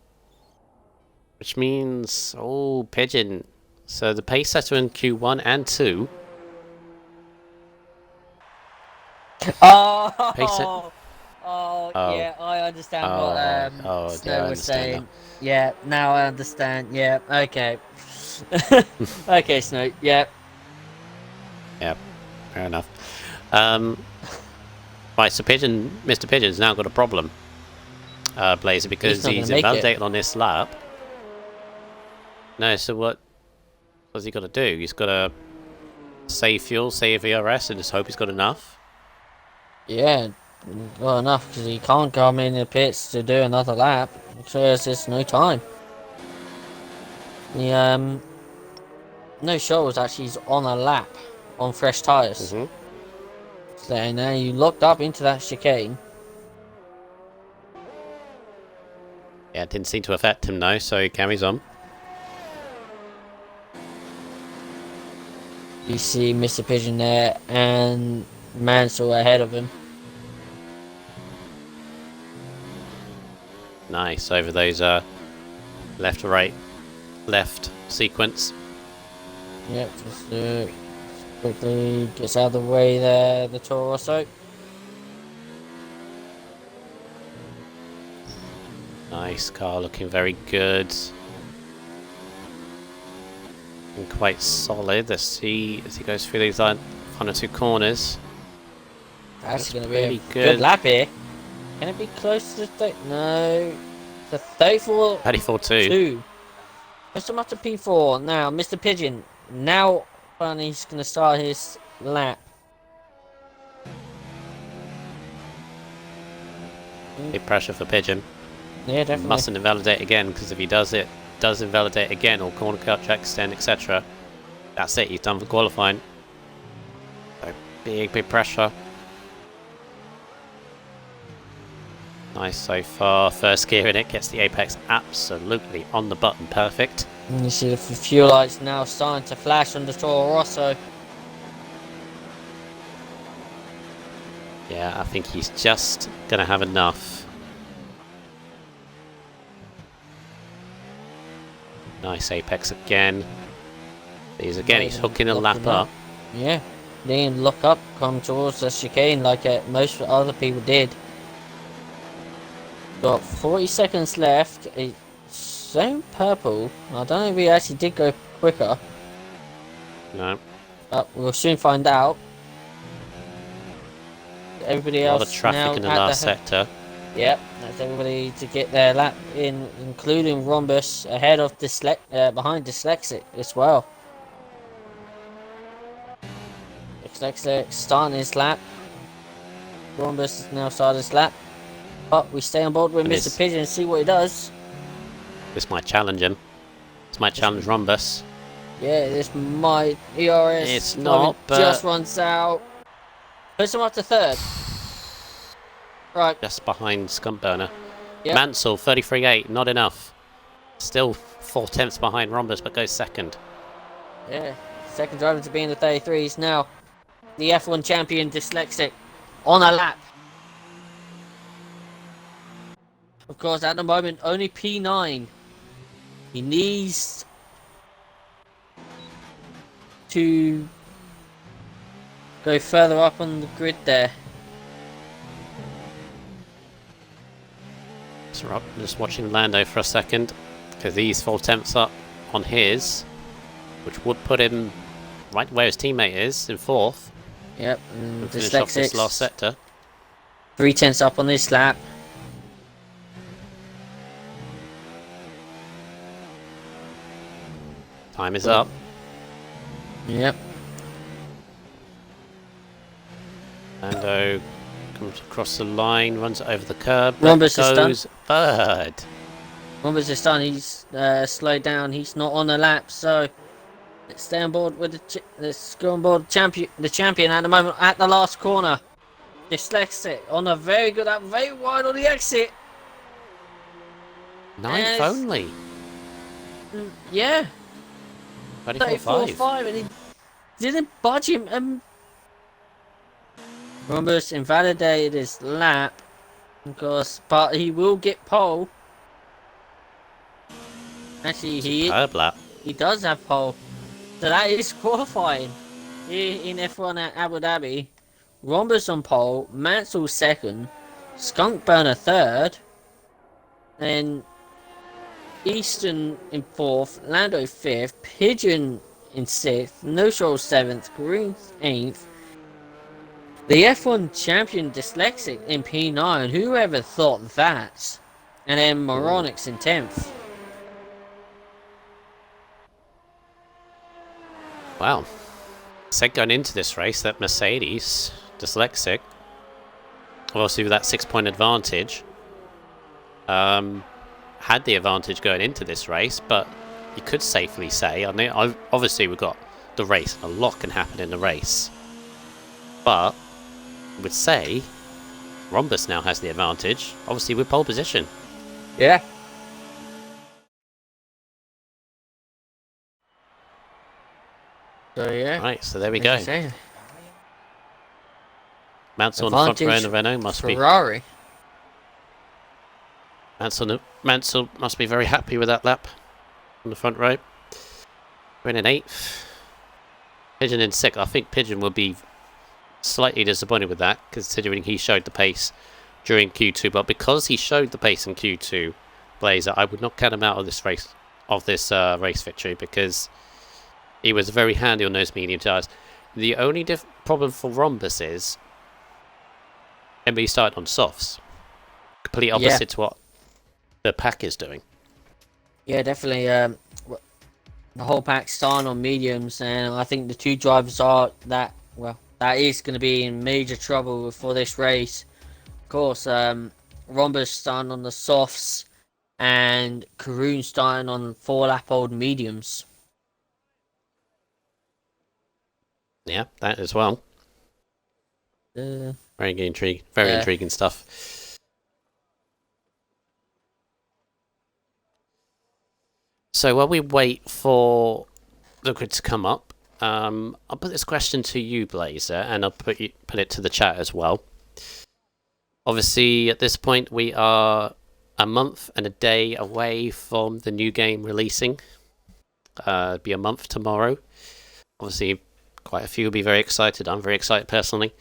Which means, oh, Pigeon. So the pace setter in Q1 and 2. Oh, yeah, I understand what Snow was saying. Now. Yeah, now I understand. Yeah, okay. Okay, Snow. Yeah. Yeah, fair enough. Right, so Mr. Pigeon's now got a problem, Blazer, because he's invalidated on this lap. No, so what's he got to do? He's got to save fuel, save ERS, and just hope he's got enough. Yeah, got enough, because he can't come in the pits to do another lap because there's no time. The no show was actually on a lap on fresh tyres. So now you locked up into that chicane. Yeah, it didn't seem to affect him though, so he carries on. You see Mr. Pigeon there and Mansell ahead of him. Nice over those left to right, left sequence. Yep, just quickly gets out of the way there, the Toro Rosso. Nice car, looking very good. And quite solid. Let's see as he goes through these final two corners. That's going to be a good lap here. Can it be close to the... No. The 34... 34-2. Push him up to P4. Now, Mr. Pigeon. Now, finally, he's going to start his lap. Big pressure for Pigeon. Yeah, definitely. Mustn't invalidate again, because if he does invalidate again, or corner cut, track extend, etc., that's it, he's done for qualifying. So big pressure. Nice so far. First gear in it, gets the apex absolutely on the button, perfect. And you see the fuel lights now starting to flash on the Toro Rosso. Yeah, I think he's just gonna have enough. Nice apex again. He's hooking a lap up. Yeah, they didn't look up, come towards the chicane like most other people did. Got 40 seconds left. It's so purple. I don't know if he actually did go quicker. No. But we'll soon find out. Everybody else. A lot of traffic in the last sector. Yep, that's everybody to get their lap in, including Rhombus ahead of behind Dyslexic as well. Dyslexic starting his lap. Rhombus has now started his lap. But we stay on board with Mr. Pigeon and see what he does. This might challenge him. This might challenge Rhombus. Yeah, this might. ERS it's not, but just runs out. Puts him up to third. Right. Just behind Skunkburner. Yep. Mansell, 33.8, not enough. Still 4/10 behind Rhombus, but goes second. Yeah, second driver to be in the 33s now. The F1 champion Dyslexic on a lap. Of course, at the moment, only P9. He needs to go further up on the grid there. Just watching Lando for a second, because he's 4/10 up on his, which would put him right where his teammate is, in fourth. Yep, and finish off this last sector. 3/10 up on this lap. Time is up. Yep. Lando comes across the line, runs it over the curb. Rhombus is done. Third. Rhombus is done. He's slowed down. He's not on a lap, so let's stay on board with let's go on board the champion at the moment at the last corner. Dyslexic on a very good lap, very wide on the exit. Ninth only. Yeah. 34.5, and he didn't budge him. Rhombus invalidated his lap, of course, but he will get pole. Actually, he does have pole, so that is qualifying here in F1 at Abu Dhabi. Rhombus on pole, Mansell second, Skunkburner third, then Easton in fourth, Lando fifth, Pigeon in sixth, No Show seventh, Green eighth. The F1 champion Dyslexic in P9. Whoever thought that? And then Moronics in 10th. Wow. Said going into this race that Mercedes, Dyslexic, obviously with that 6-point advantage, had the advantage going into this race, but you could safely say, obviously we've got the race, a lot can happen in the race, but I would say Rhombus now has the advantage, obviously with pole position. Yeah. So yeah. Right, so there we as go. you say, Mansell on the front row in the Renault Ferrari. Mansell must be very happy with that lap on the front row. We're in 8th. Pigeon in 6th. I think Pigeon will be slightly disappointed with that, considering he showed the pace during Q2. But because he showed the pace in Q2, Blazer, I would not count him out of this race, race victory, because he was very handy on those medium tyres. The only problem for Rhombus is, and he started on softs, complete opposite to what the pack is doing. Yeah, definitely. The whole pack's starting on mediums, and I think the two drivers are that is going to be in major trouble for this race. Of course, Rhombus starting on the softs, and Karoon starting on 4-lap-old mediums. Yeah, that as well. Very intriguing stuff. So while we wait for the grid to come up, I'll put this question to you, Blazer, and I'll put it to the chat as well. Obviously, at this point, we are a month and a day away from the new game releasing. It'll be a month tomorrow. Obviously, quite a few will be very excited. I'm very excited personally.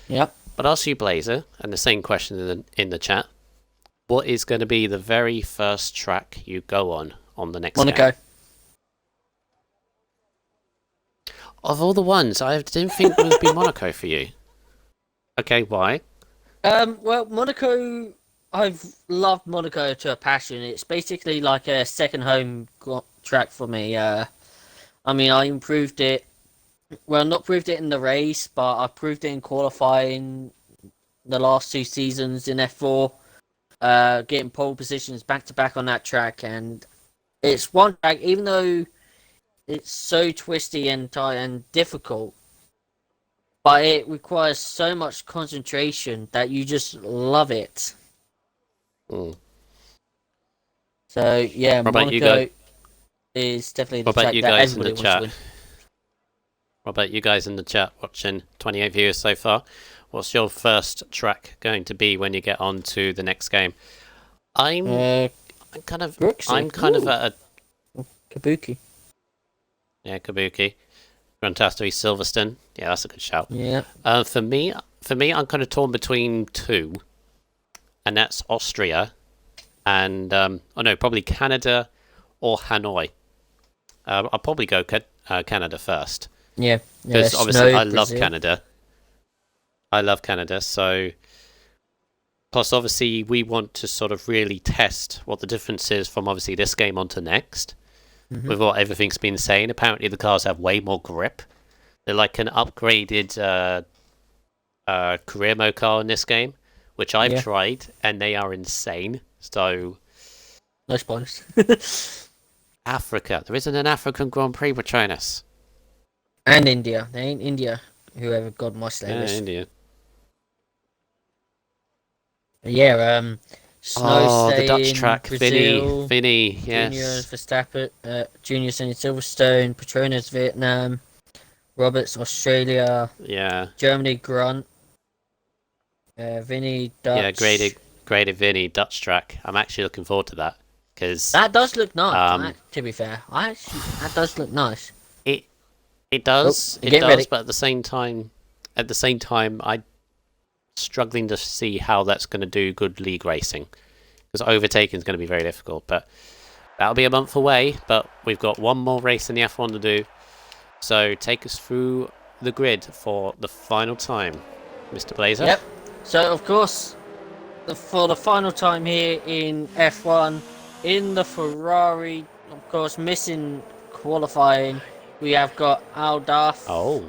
Yep. But I'll ask you, Blazer, and the same question in the chat. What is going to be the very first track you go on the next Monaco. game? Of all the ones, I didn't think it would be Monaco for you. Okay, why? Well, Monaco, I've loved Monaco to a passion. It's basically like a second home track for me. I mean, I improved it. Well, not proved it in the race, but I proved it in qualifying the last 2 seasons in F4. Getting pole positions back to back on that track, and it's one track, even though it's so twisty and tight and difficult, but it requires so much concentration that you just love it. Mm. So yeah, Monaco is definitely the track that everybody wants to win. What about you guys in the chat watching? 28 viewers so far. What's your first track going to be when you get on to the next game? I'm kind of at a Kabuki. Yeah, Kabuki. Fantastic Silverstone. Yeah, that's a good shout. Yeah. For me, I'm kind of torn between 2, and that's Austria, and probably Canada or Hanoi. I'll probably go Canada first. Yeah. Because obviously I love Canada. So plus obviously we want to sort of really test what the difference is from obviously this game onto next. Mm-hmm. With what everything's been saying, apparently the cars have way more grip. They're like an upgraded career mode car in this game, which I've tried, and they are insane. So, no spoilers. Africa. There isn't an African Grand Prix between us. And India. They ain't India. Whoever God must say is. India. Yeah, Snow the Dutch track. Brazil, Vinny, yes. Junior Verstappen, Junior's in Silverstone, Petronas Vietnam, Roberts Australia, Germany Grunt, Vinny Dutch. Yeah, graded Vinny Dutch track. I'm actually looking forward to that because that does look nice. To be fair, that does look nice. It does. It does. Ready. But at the same time, I'm struggling to see how that's going to do good league racing, because overtaking is going to be very difficult. But that'll be a month away. But we've got one more race in the F1 to do. So take us through the grid for the final time, Mr. Blazer. Yep. So of course, for the final time here in F1, in the Ferrari, of course, missing qualifying, we have got Aldaf. Oh.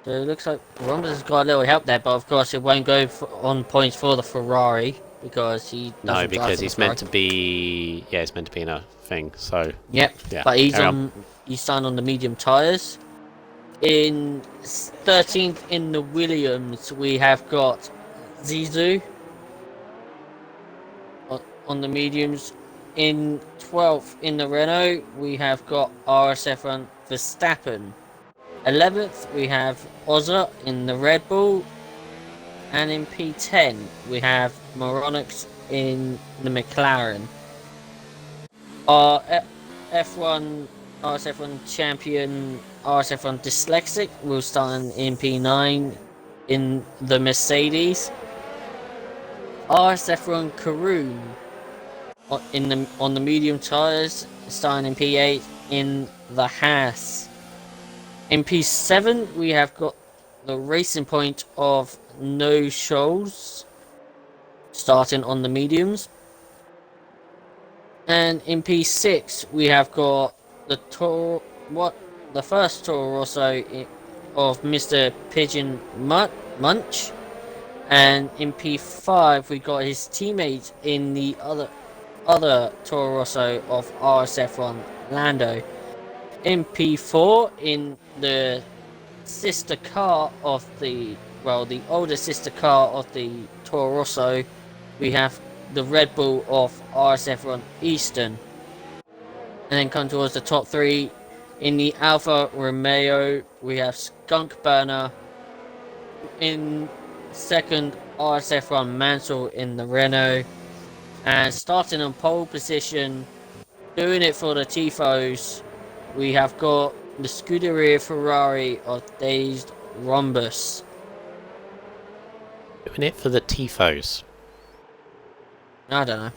So it looks like Rhombus has got a little help there, but of course it won't go on points for the Ferrari because he doesn't drive because for he's meant to be. Yeah, he's meant to be in a thing. So. Yep. Yeah. But he's signed on the medium tires. In 13th in the Williams, we have got Zizou on the mediums. In 12th in the Renault, we have got RSF1 Verstappen. 11th, we have Ozza in the Red Bull. And in P10, we have Moronix in the McLaren. Our F1, RSF1 champion, RSF1 Dyslexic will start in P9 in the Mercedes. RSF1 Karoon on the medium tyres, starting in P8 in the Haas. In P7, we have got the Racing Point of No Shoals, starting on the mediums. And in P6, we have got the first Toro Rosso of Mr. Pigeon Munch. And in P5, we got his teammate in the other Toro Rosso of RSF1 Lando. In P4, in the sister car of the older sister car of the Toro Rosso, we have the Red Bull of RSF1 Eastern. And then come towards the top 3, in the Alfa Romeo, we have Skunk Burner. In second, RSF1 Mansell in the Renault. And starting on pole position, doing it for the Tifos, we have got the Scuderia Ferrari of Dazed Rhombus. Doing it for the Tifos. I don't know.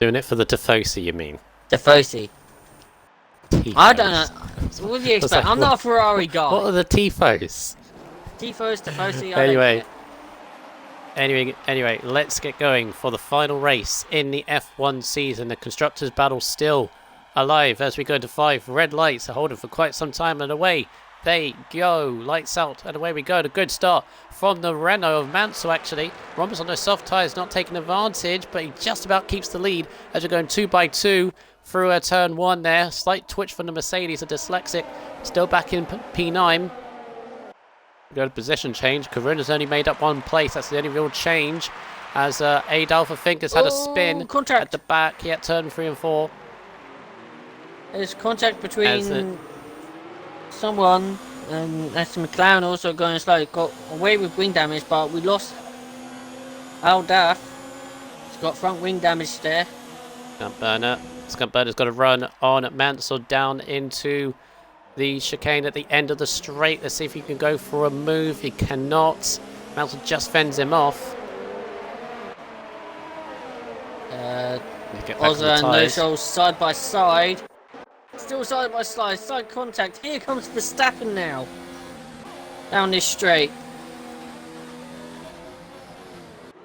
Doing it for the Tifosi, you mean? Tifosi. Tifos. I don't know. What do you expect? I'm not a Ferrari guy. What are the Tifos? Tifos, Tifosi, I don't care. Anyway, let's get going for the final race in the F1 season. The Constructors' battle still alive as we go to 5 red lights are holding for quite some time, and away they go. Lights out, and away we go. A good start from the Renault of Mansell, actually. Rhombus on those soft tyres, not taking advantage, but he just about keeps the lead as we're going 2 by 2 through a turn 1 there. Slight twitch from the Mercedes, a Dyslexic, still back in P9. Go to position change. Karuna's only made up 1 place. That's the only real change. As Adolf, I think, has had a spin at the back. Yeah, turn 3 and 4. There's contact between someone and that's McLaren also going slow. Got away with wing damage, but we lost Aldaf. He's got front wing damage there. Skunk Burner's got to run on Mansell down into the chicane at the end of the straight. Let's see if he can go for a move. He cannot. Mansell just fends him off. Ozza and No-Show side by side. Still side by side contact. Here comes Verstappen now. Down this straight.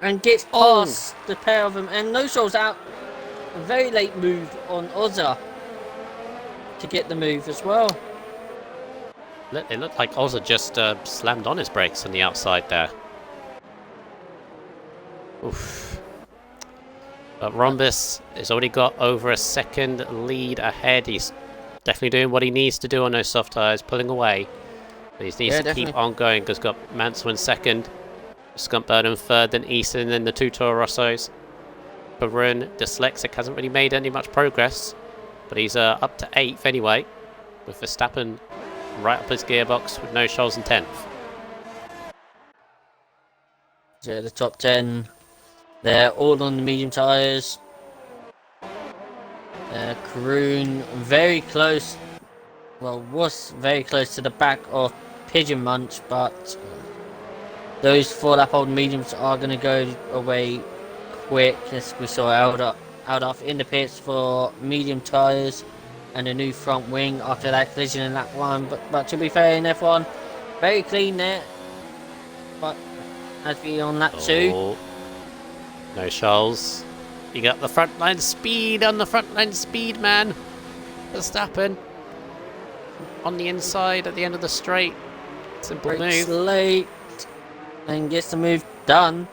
And gets past the pair of them. And No-Show's out. A very late move on Ozza to get the move as well. It looked like Ozza just slammed on his brakes on the outside there. Oof. But Rhombus has already got over a second lead ahead. He's definitely doing what he needs to do on those soft tyres, pulling away. But he needs to keep on going because he's got Mansell in second, Skunk Burner in third, then Easton, and then the 2 Toro Rossos. Barun, Dyslexic, hasn't really made any much progress, but he's up to 8th anyway, with Verstappen right up his gearbox with No Shoals in 10th. So the top 10, they're all on the medium tyres. Karoon very close, was very close to the back of Pigeon Munch, but those 4-lap old mediums are going to go away quick, as we saw Aldaf in the pits for medium tyres and a new front wing after that collision in lap 1. But to be fair, in F1, very clean there. But as we on lap 2, No Shoals. You got the front line speed on the front line speed, man. Verstappen on the inside at the end of the straight. Simple move. Late and gets the move done.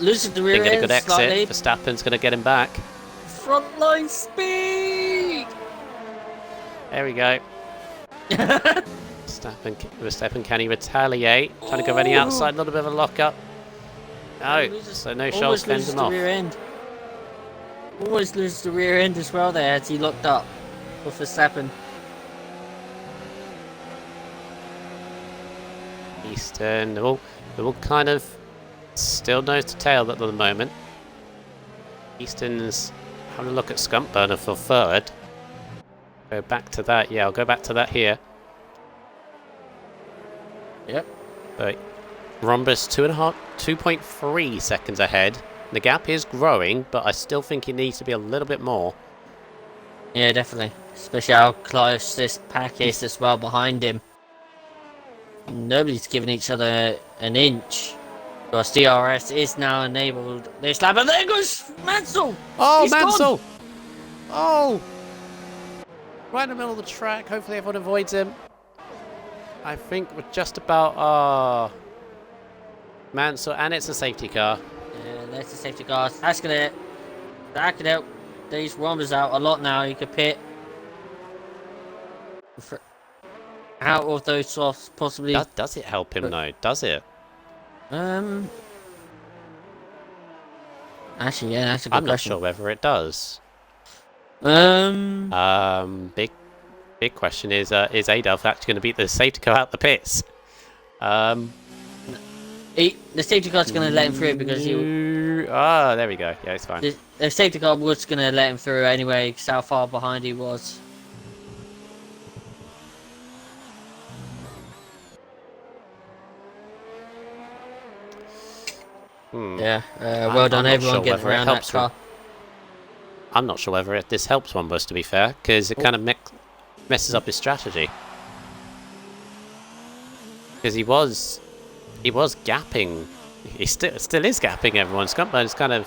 Loses the rear end slightly. Verstappen's going to get him back. Front line speed. There we go. Verstappen, can he retaliate? Trying to go around the outside, a little bit of a lock-up. No, so No Shoals fends him off. Almost loses the rear end as well there as he locked up with Verstappen. Eastern, they're all kind of still nose to tail at the moment. Eastern's having a look at Skunkburner for third. Go back to that. Yeah, I'll go back to that here. Yep. But Rhombus 2.3 seconds ahead. The gap is growing, but I still think it needs to be a little bit more. Yeah, definitely. Especially how close this pack is as well behind him. Nobody's giving each other an inch. Because DRS is now enabled this lap, and there goes Mansell! Oh, He's Mansell! gone. Oh! Right in the middle of the track. Hopefully everyone avoids him. I think we're just about Mansell, and it's a safety car. Yeah, there's the safety cars. That could help these Rombers out a lot now. You could pit out of those softs, possibly. Does it help him though? Does it? Actually, yeah, that's a good I'm not question. sure whether it does. Big question is Adolf actually going to beat the safety car out the pits? The safety car's going to let him through because there we go. Yeah, it's fine. The safety car was going to let him through anyway, because how far behind he was. Yeah, well done everyone getting around that car. I'm not sure whether this helps Wombus, to be fair, because it kind of messes up his strategy. Because he was gapping, he still is gapping everyone. Skunkburner's kind of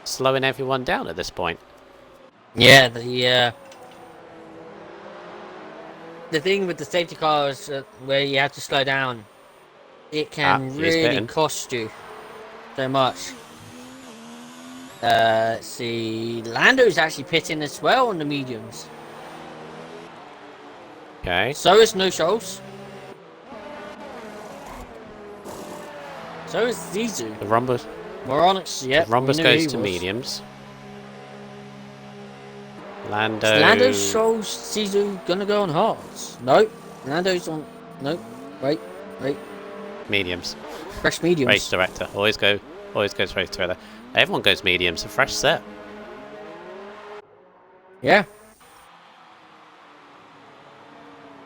slowing everyone down at this point. Yeah, the thing with the safety car is where you have to slow down. It can really cost you so much. Let's see, Lando's actually pitting as well on the mediums. Okay. So is No Shoals. So is Zizu. The Rhombus. Moronics, yep. The Rhombus goes to mediums. Lando shows Zizu gonna go on hards. Nope. Lando's on. Nope. Wait. Mediums. Fresh mediums. Race director. Always goes race director. Everyone goes mediums. A fresh set. Yeah.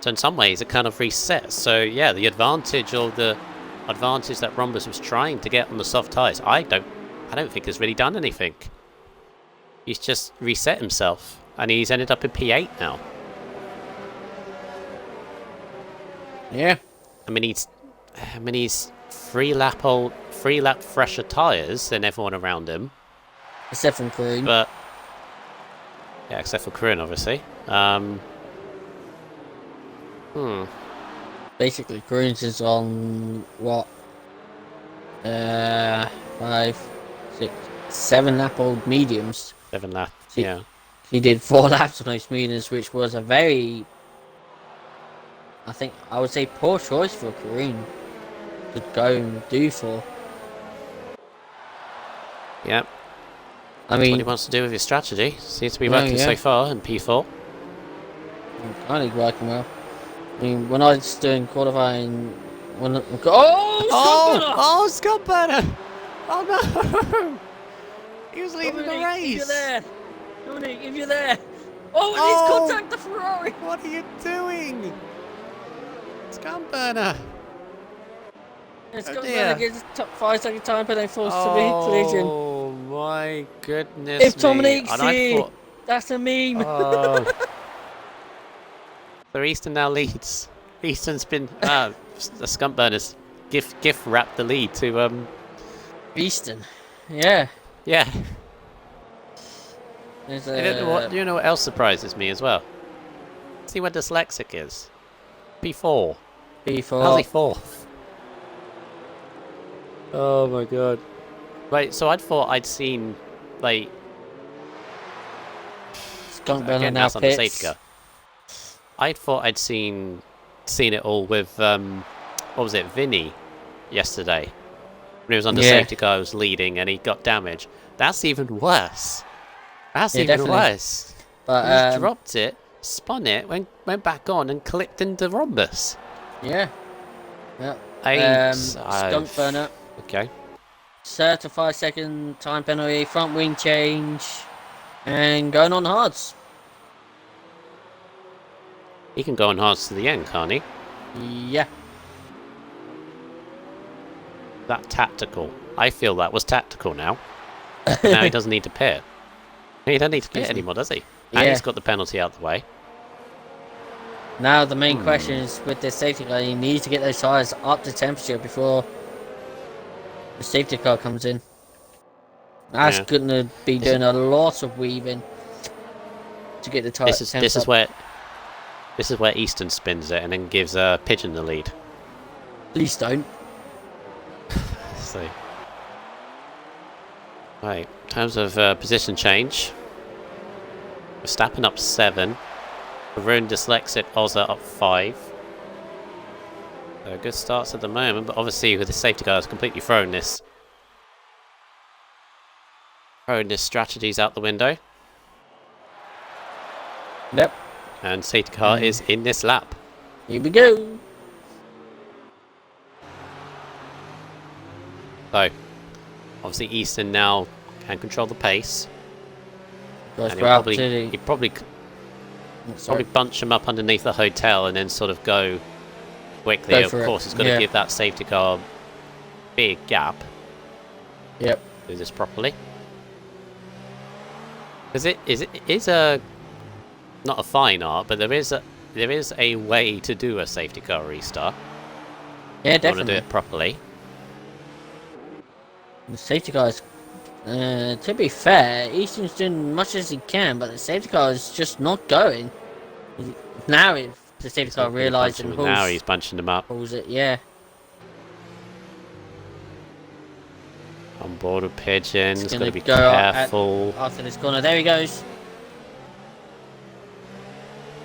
So in some ways it kind of resets. So yeah, the advantage that Rhombus was trying to get on the soft tyres, I don't think has really done anything. He's just reset himself, and he's ended up in P8 now. Yeah. I mean he's three lap fresher tyres than everyone around him. Except for Kroon. But yeah, except for Kroon, obviously. Basically, Kroon's is on what? 5, 6, 7 lap old mediums. 7 lap, yeah. He did 4 laps on those mediums, which was a very, I would say, poor choice for Kroon to go and do 4. Yep. I mean, what he wants to do with his strategy seems to be working so far in P4. I think working well. I mean, when I was doing qualifying, Skunkburner! Skunkburner! Oh no! He was leading the race. If you're there, Dominic, if you're there. Oh, and he's contact the Ferrari. What are you doing, Skunkburner? Skunkburner gets top 5-second time penalty for severe collision. Oh my goodness! If Dominiqu's here, thought, that's a meme. So Easton now leads. Easton's been the Skunkburner's gift wrapped the lead to Easton. Yeah. Yeah. You know what else surprises me as well? See where dyslexic is. P4. How's he fourth? Oh my god. Right, so I thought I'd seen like Skunkburner now on the safety car. I thought I'd seen it all with what was it, Vinny yesterday. When he was on the safety car, he was leading and he got damaged. That's even worse. That's even definitely. worse. But he dropped it, spun it, went back on and clipped into Rhombus. Yeah. Yep. 8. Skunk burner. Okay. Certified second time penalty. Front wing change. And going on hards. He can go on hards to the end, can't he? Yeah. That tactical. I feel that was tactical now. But now he doesn't need to pit. He doesn't need to pit anymore, does he? Yeah. And he's got the penalty out the way. Now the main question is with the safety car, you need to get those tyres up to temperature before the safety car comes in. That's gonna be doing a lot of weaving to get the tyres. This is where Easton spins it and then gives Pigeon the lead. Please don't. So, right, in terms of position change, Verstappen up 7. Varun, Dyslexic, Ozza up 5. So good starts at the moment, but obviously with the safety car, it's completely thrown this strategies out the window. Yep. And safety car is in this lap. Here we go. So, obviously Easton now can control the pace. Goes And for opportunity. he'd probably bunch him up underneath the hotel and then sort of go quickly. Of course, it's got to give that safety car a big gap. Yep. Do this properly. Because it is a not a fine art, but there is a way to do a safety car restart. Yeah, You want to definitely. do it properly. The safety car is, to be fair, Easton's doing much as he can, but the safety car is just not going. Now the safety car realised and now he's bunching them up. pulls it, yeah. On board with Pigeons, It's got gonna to be go careful. After this corner, there he goes.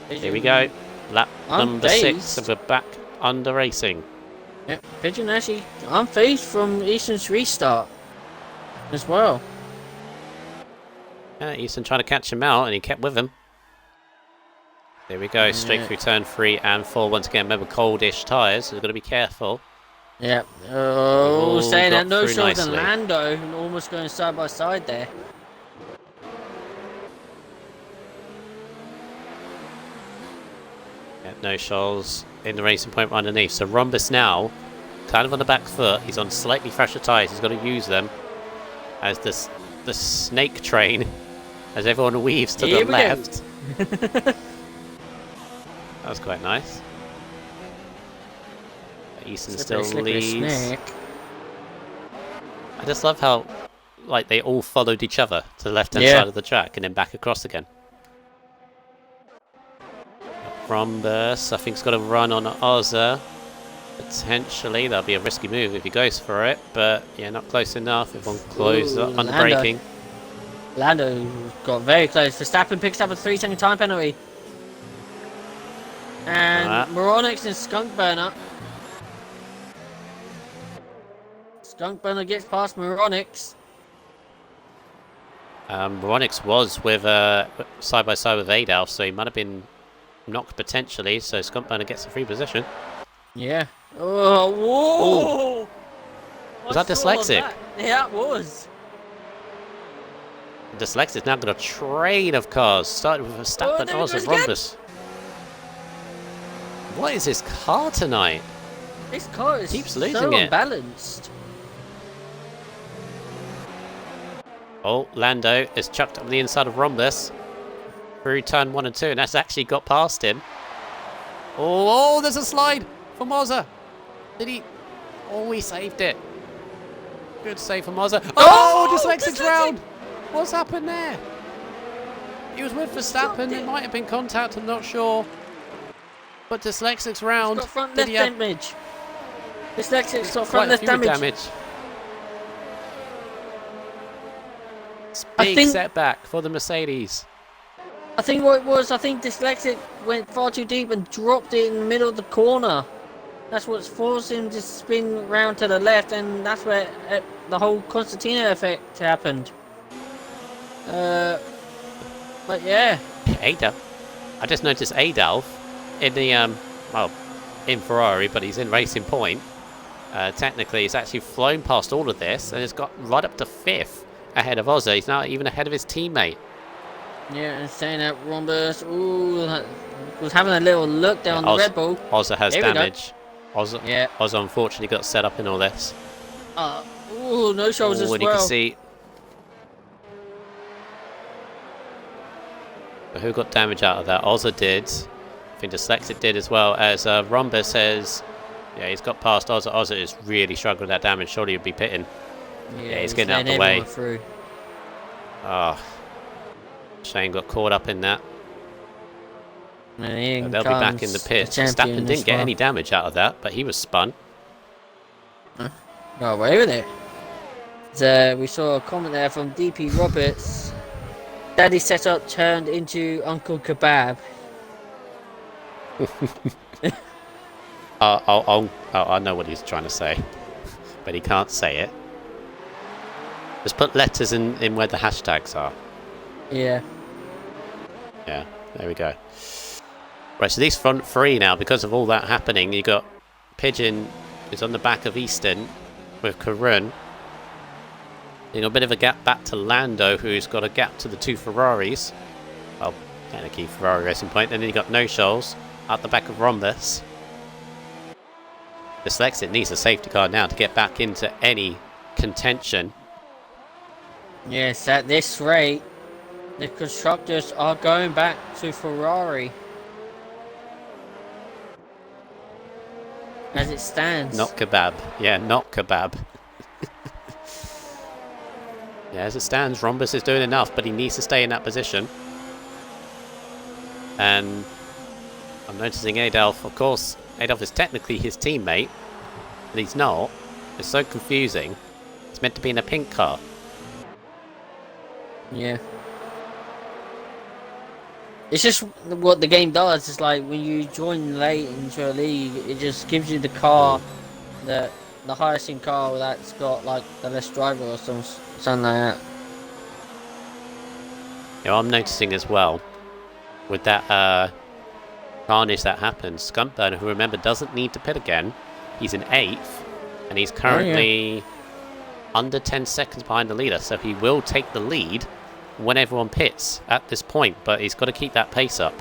Here we go. Lap number 6, Unfazed. and we're back under racing. Yep, Pigeon actually unfazed from Easton's restart as well. Yeah, Easton trying to catch him out, and he kept with him. There we go, straight through turn 3 and 4 once again. Remember, coldish tyres, so we've got to be careful. Yeah. Oh, saying that, no through shows nicely. and Lando almost going side by side there. Yeah, no shoals in the racing point underneath. So Rhombus now, kind of on the back foot. He's on slightly fresher tyres. He's got to use them as the snake train, as everyone weaves to the left. That was quite nice. Easton still leads. Snake. I just love how, like, they all followed each other to the left-hand side of the track and then back across again. Rhombus, I think, has got a run on Ozza. Potentially, that'll be a risky move if he goes for it, but yeah, not close enough. Everyone closes up under braking. Lando got very close. Verstappen picks up a 3-second time penalty. And Moronix and Skunk Burner. Skunk Burner gets past Moronix. Moronix was with side by side with Adolf, so he might have been knocked potentially. So Skunk Burner gets a free position. Yeah. Oh, whoa! Was that Dyslexic? Yeah, it was. Dyslexic's now got a train of cars, starting with Verstappen, Ozza, and Rhombus. What is this car tonight? This car is Keeps losing so it. unbalanced. Oh, Lando is chucked up the inside of Rhombus through turn 1 and 2, and that's actually got past him. Oh, there's a slide from Ozza. Did he? Oh, he saved it. Good save from Ozza. Oh, Dyslexic's round. What's happened there? He was with Verstappen. There might have been contact, I'm not sure. But Dyslexic's round. He's got front left damage. Dyslexic's got Quite front a left few damage. It's big setback for the Mercedes. I think what it was, I think Dyslexic went far too deep and dropped it in the middle of the corner. That's what's forced him to spin round to the left, and that's where the whole Constantino effect happened. But yeah. Adolf. I just noticed Adolf in the in Ferrari, but he's in Racing Point. Technically, he's actually flown past all of this and has got right up to 5th ahead of Ozza. He's now even ahead of his teammate. Yeah, and saying that Rombus, was having a little look down the Red Bull. Ozza has damage. Ozza unfortunately got set up in all this. No shows as well. And you can see who got damage out of that. Ozza did. I think Dyslexic did as well, as Rhombus says. Yeah, he's got past Ozza. Ozza is really struggling with that damage. Surely he'd be pitting. Yeah, he's getting out of the way. Shane got caught up in that. So they'll be back in the pit. Stappen didn't get any damage out of that, but he was spun. Got away with it. So we saw a comment there from DP Roberts. Daddy setup turned into Uncle Kebab. I know what he's trying to say, but he can't say it. Just put letters in where the hashtags are. Yeah. Yeah, there we go. Right, so these front three now, because of all that happening, you got Pigeon is on the back of Easton with Karun. You got a bit of a gap back to Lando, who's got a gap to the 2 Ferraris. Well, technically Ferrari Racing Point. And then you got No Shoals at the back of Rhombus. Dyslexic needs a safety car now to get back into any contention. Yes, at this rate, the constructors are going back to Ferrari. As it stands. Not kebab. Yeah, not kebab. Yeah, as it stands, Rhombus is doing enough, but he needs to stay in that position. And I'm noticing Adolf, of course, Adolf is technically his teammate, but he's not. It's so confusing. It's meant to be in a pink car. Yeah. It's just what the game does. It's like when you join late into a league, it just gives you the car, the highest in car that's got like the less driver or something like that. You know, I'm noticing as well with that carnage that happens. Skunkburner, who remember doesn't need to pit again, he's in 8th, and he's currently under 10 seconds behind the leader, so he will take the lead when everyone pits at this point, but he's got to keep that pace up.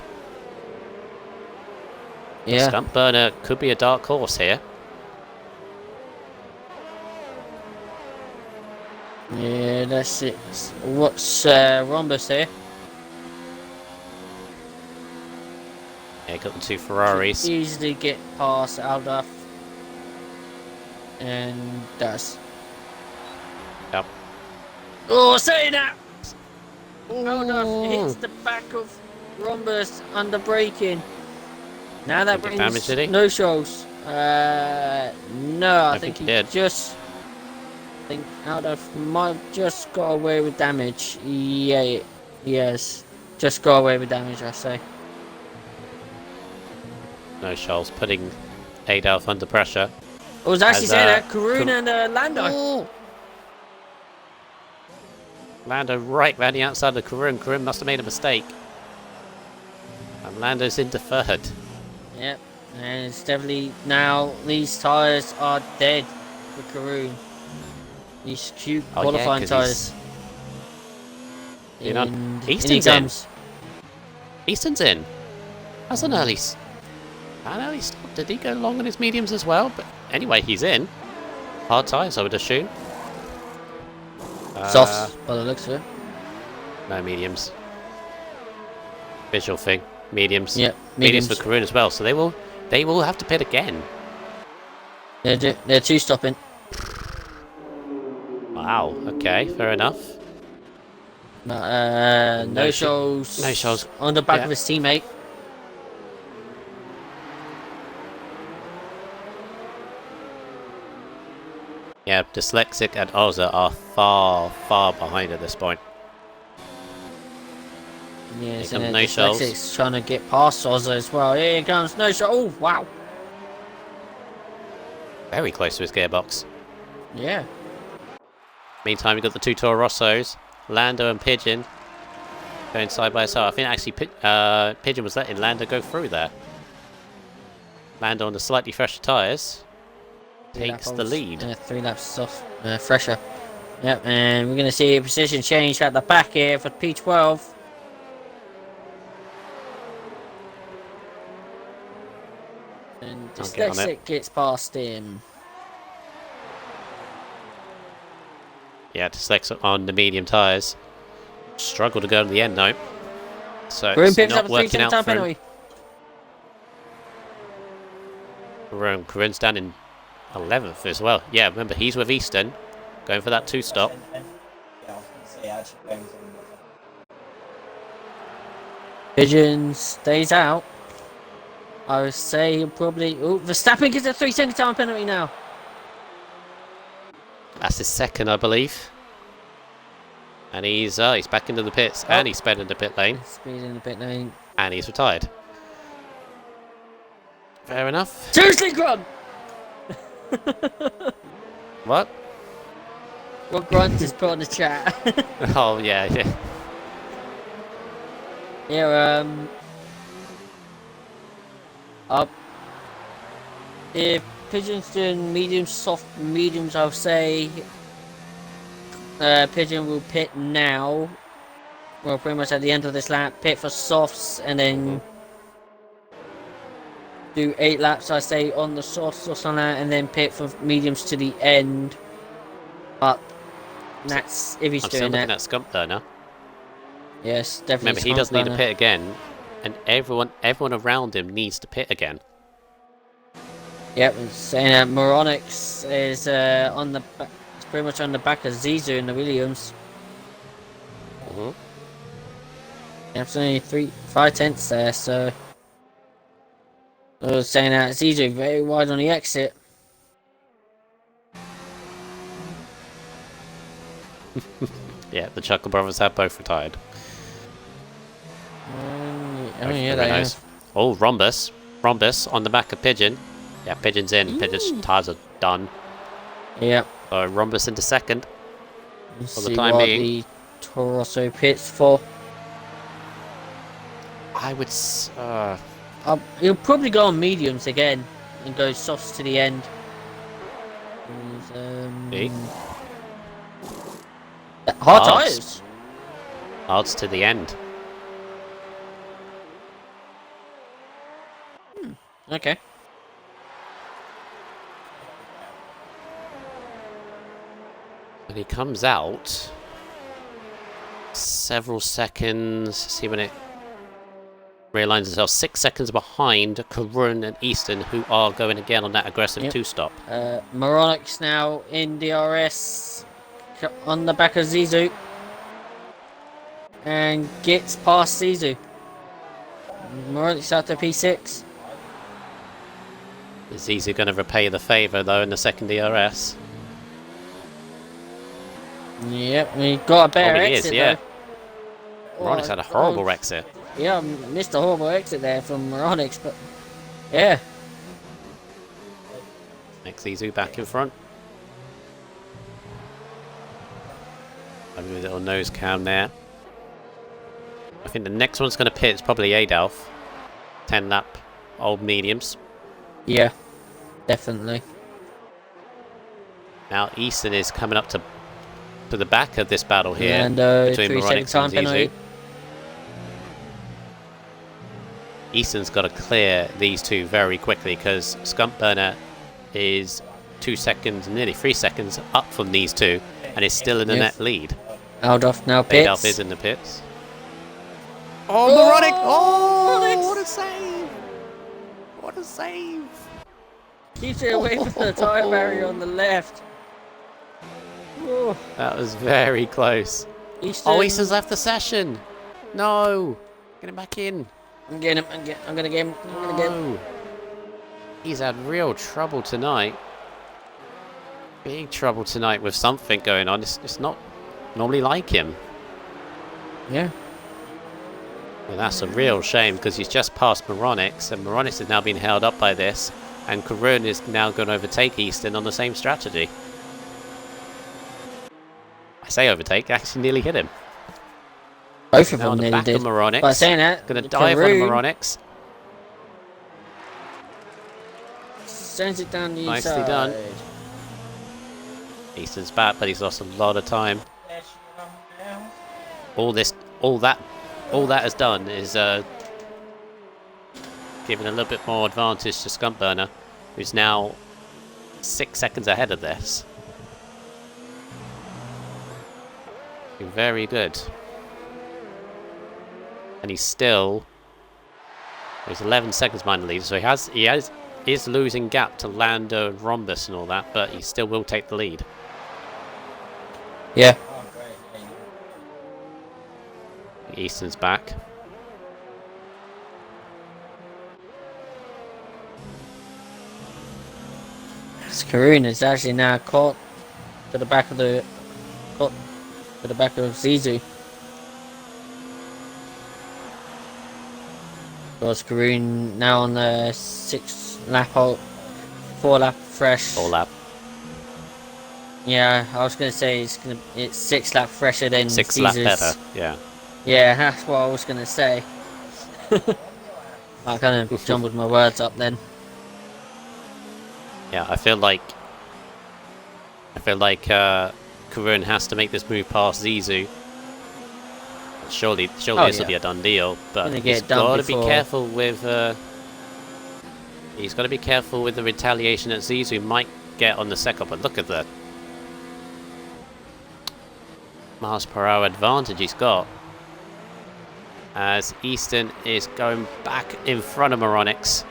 Yeah. Skunkburner could be a dark horse here. Yeah, that's it. What's Rhombus here? Yeah, got the 2 Ferraris. Could easily get past Aldaf. And does. Yep. Oh, say that! Aldaf hits the back of Rhombus under braking. Now that brings damage, did he? No shows. No, I think he did. I think Aldaf might have just got away with damage. Yeah, yes. Just got away with damage, I say. No Shoals putting Adolf under pressure. I was actually saying that Karun and Lando. Oh. Lando right round the outside of Karun. Karun must have made a mistake. And Lando's into 3rd. Yep, and it's definitely now these tyres are dead for Karun. These cute qualifying tyres. You know, Easton's in. Easton's in. That's an early. An early stop. Did he go long on his mediums as well? But anyway, he's in. Hard tyres, I would assume. Softs, by the looks of it. No mediums. Visual thing. Mediums. Yep, mediums for Karun as well. So they will have to pit again. They're 2-stopping. Wow. Okay. Fair enough. No shows. No shows on the back of his teammate. Yeah, Dyslexic and Ozza are far, far behind at this point. Yes, and and No Shoals Dyslexic's trying to get past Ozza as well. Here he comes, No Shoals. Oh, wow. Very close to his gearbox. Yeah. Meantime, we've got the 2 Toro Rossos, Lando and Pigeon, going side by side. I think actually Pigeon was letting Lando go through there. Lando on the slightly fresher tyres takes the lead. 3 laps soft, fresher. Yep, and we're going to see a position change at the back here for P12. And Dyslexic gets past him. Yeah, Dyslexic on the medium tyres. Struggle to go to the end though. So Groom it's picks up not a working 3-second out time for him. penalty. Corinne's down in 11th as well. Yeah, remember he's with Easton, going for that 2-stop. Pigeon stays out. I would say he'll probably... Oh, Verstappen gets a 3-second time penalty now. That's his second, I believe. And he's back into the pits, and he's sped in the pit lane. Speed in the pit lane. And he's retired. Fair enough. Seriously, Grunt! What? What Grunt just put on the chat. Oh, yeah. Yeah, if Pigeon's doing mediums, soft mediums, I'll say Pigeon will pit now. Well, pretty much at the end of this lap, pit for softs, and then do 8 laps, I say, on the softs or something, and then pit for mediums to the end. But that's if he's I'm doing still looking that. at Scump there now. Yes, definitely. Remember, he does need to pit again, and everyone around him needs to pit again. Yep, saying that Moronix is on the back, it's pretty much on the back of Zizou in the Williams. It's only 5 tenths there, so I was saying that Zizou very wide on the exit. Yeah, the Chuckle Brothers have both retired. Yeah, they have. Oh, Rhombus on the back of Pigeon. Yeah, Pigeon's in. Pigeon's tyres are done. Yep. So Rhombus into second. For the time being. the Torosso pits for. I would. He'll probably go on mediums again and go softs to the end. Hard tyres. Hards to the end. Okay. And he comes out several seconds. See when it realigns itself. 6 seconds behind Karun and Easton, who are going again on that aggressive 2-stop. Moronix now in DRS on the back of Zizou and gets past Zizou. Moronix out to P6. Is Zizou going to repay the favour though in the second DRS? Yep, we got a better exit. Yeah. Moronix had a horrible exit. Yeah, missed a horrible exit there from Moronix, but yeah. Next Zizou back in front. Having a little nose cam there. I think the next one's going to pit is probably Adolf. 10 lap old mediums. Yeah, definitely. Now Easton is coming up to the back of this battle here and between 3-second Moronix time and penalty. Zizou. Easton's got to clear these two very quickly because Scumpburner is 2 seconds, nearly 3 seconds up from these two, and is still in the net lead. Adolf now pits. Adolf is in the pits. Oh, Moronix! Oh, what a save! What a save! Keeps it away from the tyre barrier on the left. Oh. That was very close. Easton. Oh, Easton's left the session. No, get him back in. I'm getting him. I'm gonna get him. I'm gonna get him. He's had real trouble tonight. Big trouble tonight with something going on. It's not normally like him. Yeah. Well, that's a real shame because he's just passed Moronix, and Moronix is now being held up by this, and Karun is now going to overtake Easton on the same strategy. I say overtake, actually nearly hit him. Both of now them on the nearly back did. of Moronix. By saying that, going to dive on Moronix. sends it down the Nicely inside. done. Easton's back, but he's lost a lot of time. All that has done is given a little bit more advantage to Skunkburner, who's now 6 seconds ahead of this. Very good. And he's 11 seconds behind the leader, so he is losing gap to Lando, Rhombus and all that, but he still will take the lead. Yeah. Easton's back. Karun is actually now caught to the back of Zizou. Because Karun now on the 4 lap fresh. 4 lap. Yeah, I was gonna say it's 6 lap fresher than 6 Zizou's. lap better. Yeah. Yeah, that's what I was gonna say. I kind of jumbled my words up then. Yeah, I feel like Karun has to make this move past Zizou. Surely this will be a done deal, but he's got to be careful with the retaliation that Zizou might get on the second. But look at the miles per hour advantage he's got, as Easton is going back in front of Moronix,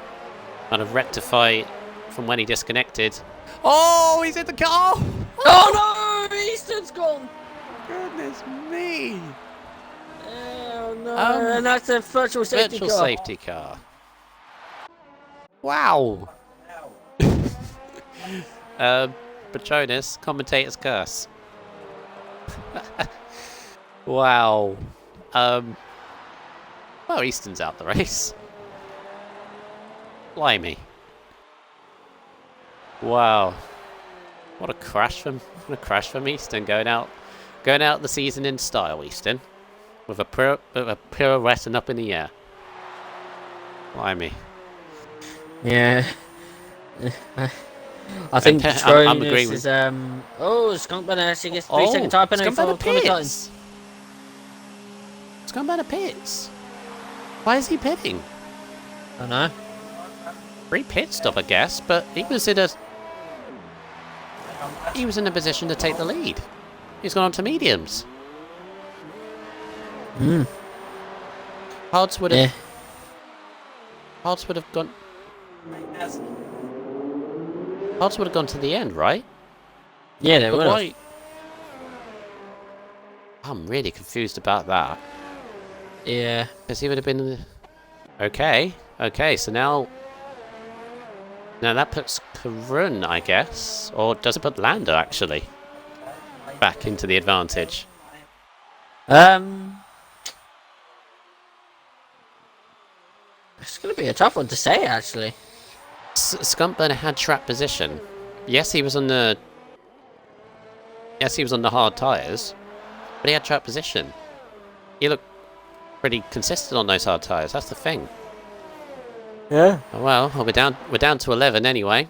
trying to rectify from when he disconnected. Oh, he's in the car! Oh no, Easton's gone! Goodness me! Oh no, and that's a virtual safety car. Wow! Patronus, commentator's curse. Wow. Well, Easton's out the race. Blimey. Wow. What a crash from Easton, going out the season in style, Easton. With a pirouette and up in the air. Blimey. Yeah. I think I'm agreeing with... Skunkburner actually gets 3-second tyre penalty for pits. Skunkburner pits. Why is he pitting? I don't know. Free pit stop, I guess, but he was in a position to take the lead. He's gone on to mediums. Hards would have gone. Hards would have gone to the end, right? Yeah, they would have. I'm really confused about that. Yeah. Because he would have been... Okay, so now that puts Karun, I guess. Or does it put Lando, actually? Back into the advantage. It's going to be a tough one to say, actually. Skunkburner had track position. Yes, he was on the hard tyres, but he had track position. He looked pretty consistent on those hard tyres. That's the thing. Yeah. Oh, well, we're down to 11 anyway.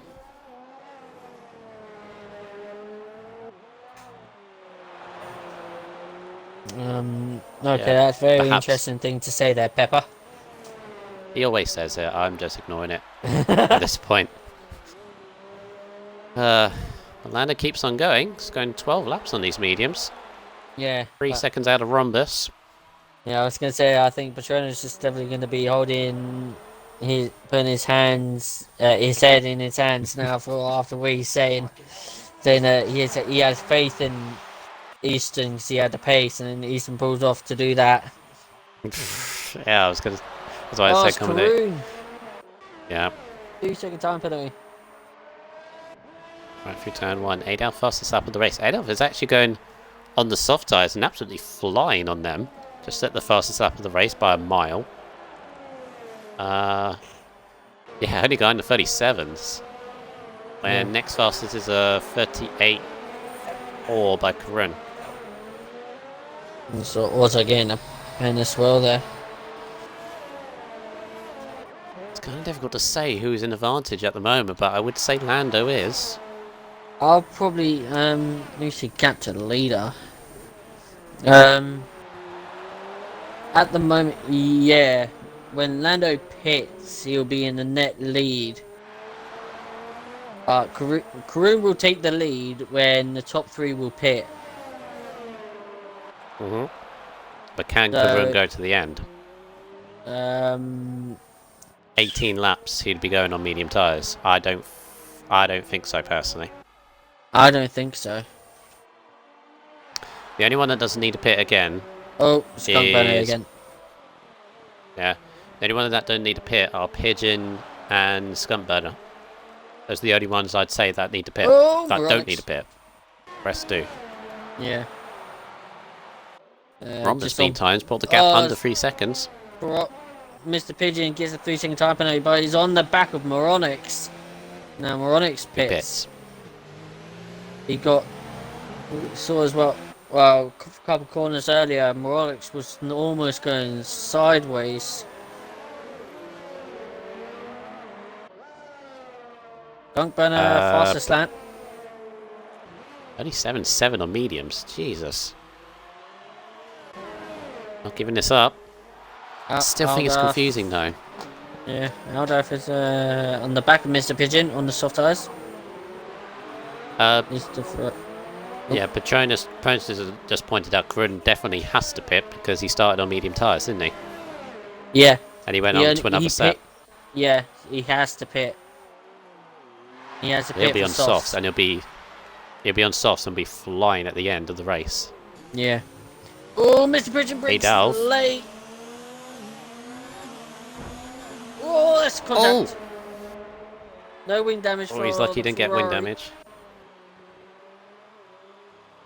Okay, that's a very interesting thing to say there, Pepper. He always says it. I'm just ignoring it at this point. Lando keeps on going. He's going 12 laps on these mediums. Yeah. 3 seconds out of Rhombus. Yeah, I was going to say, I think Patronus is definitely going to be putting his head in his hands now after what he's saying that he has faith in Easton because he had the pace, and then Easton pulls off to do that. Yeah, that's why I said coming. Yeah. 2-second time penalty. Right through turn 1. Adolf fastest lap of the race. Adolf is actually going on the soft tyres and absolutely flying on them. Just at the fastest lap of the race by a mile. Yeah, only going to 37s. And next fastest is a 38.4 by Karun. So also getting a pen as well there. kind of difficult to say who's in advantage at the moment, but I would say Lando is. I'll probably usually capture the leader. At the moment, yeah. When Lando pits, he'll be in the net lead. Karun will take the lead when the top 3 will pit. But can Karun go to the end? 18 laps, he'd be going on medium tyres. I don't think so personally. I don't think so. The only one that doesn't need a pit again. Oh, skunk burner again. Yeah, the only one that don't need a pit are Pigeon and Skunk Burner. Those are the only ones I'd say that need a pit. That don't need a pit. Rest do. Yeah. Rhombus meantime brought the gap under 3 seconds. Mr. Pigeon gets a 3-second time penalty, but he's on the back of Moronix. Now Moronix pits. He saw as well. Well, a couple corners earlier, Moronix was almost going sideways. Skunk burner, faster slant. Only 7.7 on mediums. Jesus. Not giving this up. Still think it's confusing though. Yeah, Aldaf is on the back of Mr. Pigeon on the soft tyres. Yeah, Patronus just pointed out Karun definitely has to pit because he started on medium tyres, didn't he? Yeah. And he went on to another set. Yeah, he has to pit. He has to pit. He'll be on softs, and he'll be on softs and be flying at the end of the race. Yeah. Oh, Mr. Pigeon breaks late. Oh, that's contact. No wing damage. Oh, he's lucky he didn't get wing damage.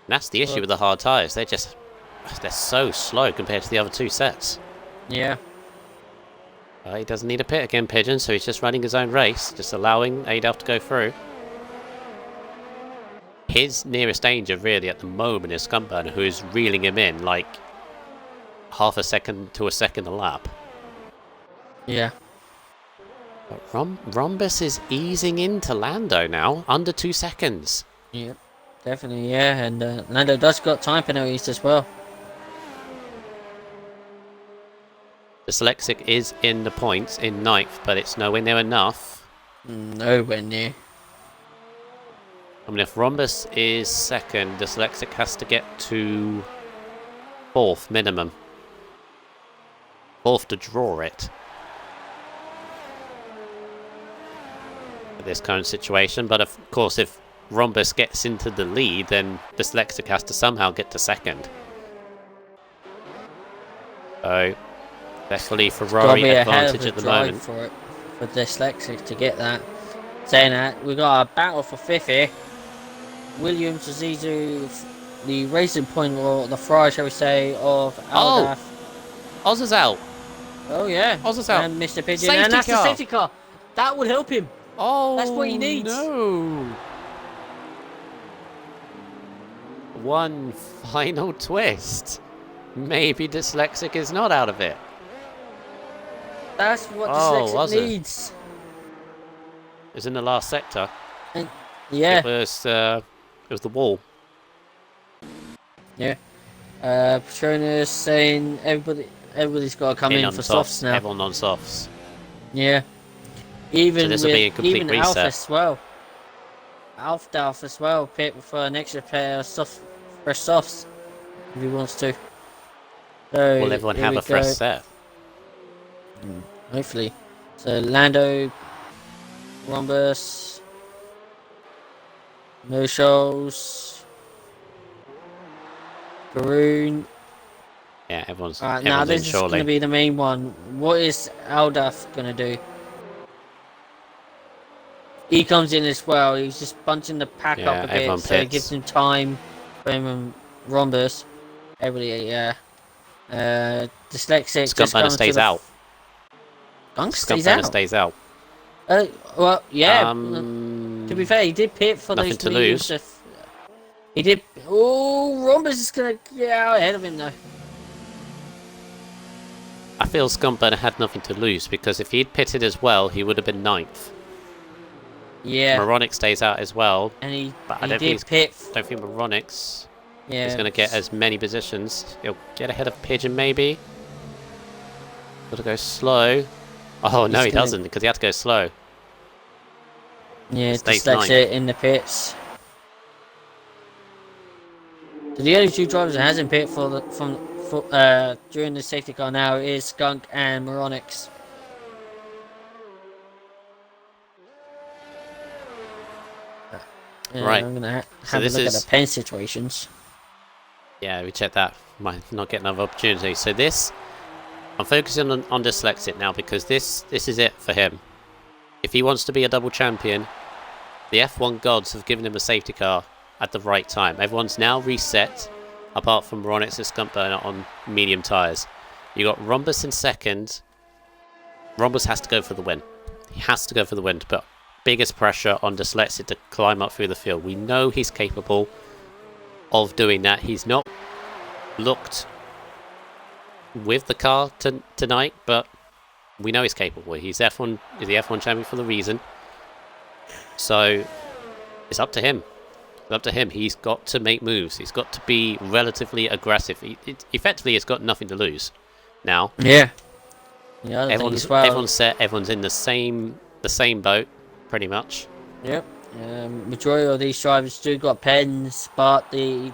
And that's the issue with the hard tyres. They're so slow compared to the other 2 sets. Yeah. He doesn't need a pit again, Pigeon, so he's just running his own race, just allowing Adolf to go through. His nearest danger, really, at the moment is Skunk Burner, who is reeling him in like half a second to a second a lap. Yeah. But Rhombus is easing into Lando now, under 2 seconds. Yeah, definitely, yeah, and Lando does got time penalties as well. Dyslexic is in the points in 9th, but it's nowhere near enough. Nowhere near. I mean, if Rhombus is 2nd, Dyslexic has to get to 4th minimum. 4th to draw it. This current situation, but of course if Rhombus gets into the lead, then Dyslexic has to somehow get to 2nd. So definitely Ferrari advantage at the moment. For Dyslexic to get that. Saying that, we've got a battle for 5th here. Williams Azizu, the racing point, or the fry, shall we say, of Aldaf. Oz is out. Oh yeah. Oz is out. And Mr. Pigeon, and that's the safety car. That would help him. Oh, that's what he needs. No. One final twist. Maybe Dyslexic is not out of it. That's what Dyslexic needs. It was in the last sector. Yeah. It was the wall. Yeah. Patronus saying everybody's got to come in for softs now. Everyone on softs. Yeah. Even so even Alpha as well. Alpha as well. Pit for an extra pair of fresh softs if he wants to. So will everyone have a fresh set? Hopefully. So Lando, Rhombus, no shows, Karun. Yeah, everyone's. Now this is going to be the main one. What is Aldaf going to do? He comes in as well. He's just bunching the pack up a bit, so it gives him time for him and Rhombus. Everybody, yeah. Dyslexic Skunk Burner stays out. Skunk stays out. Well, yeah. To be fair, he did pit for those to lose. He did. Oh, Rhombus is gonna get out ahead of him though. I feel Scumburner had nothing to lose, because if he'd pitted as well, he would have been 9th. Yeah. Moronic stays out as well. And he don't did pit. Don't think Moronix Yeah. is going to get as many positions. He'll get ahead of Pigeon, maybe. Got to go slow. Oh, no, he doesn't, because he had to go slow. Yeah, Dyslexia in the pits. So the only 2 drivers that hasn't pit during the safety car now is Skunk and Moronix. Right. I'm gonna have a look at the pen situations. Yeah, we checked that. Might not get another opportunity. So this, I'm focusing on Dyslexic now, because this is it for him. If he wants to be a double champion, the F1 gods have given him a safety car at the right time. Everyone's now reset, apart from Moronix and Scumburner on medium tyres. You got Rhombus in second. Rhombus has to go for the win. He has to go for the win to put biggest pressure on Dyslexic to climb up through the field. We know he's capable of doing that. He's not looked with the car tonight, but we know he's capable. He's the F1 champion for the reason. So it's up to him. It's up to him. He's got to make moves. He's got to be relatively aggressive. Effectively, he's got nothing to lose now. Yeah. Everyone's set. Everyone's in the same boat, pretty much. Yep. Majority of these drivers do got pens, but the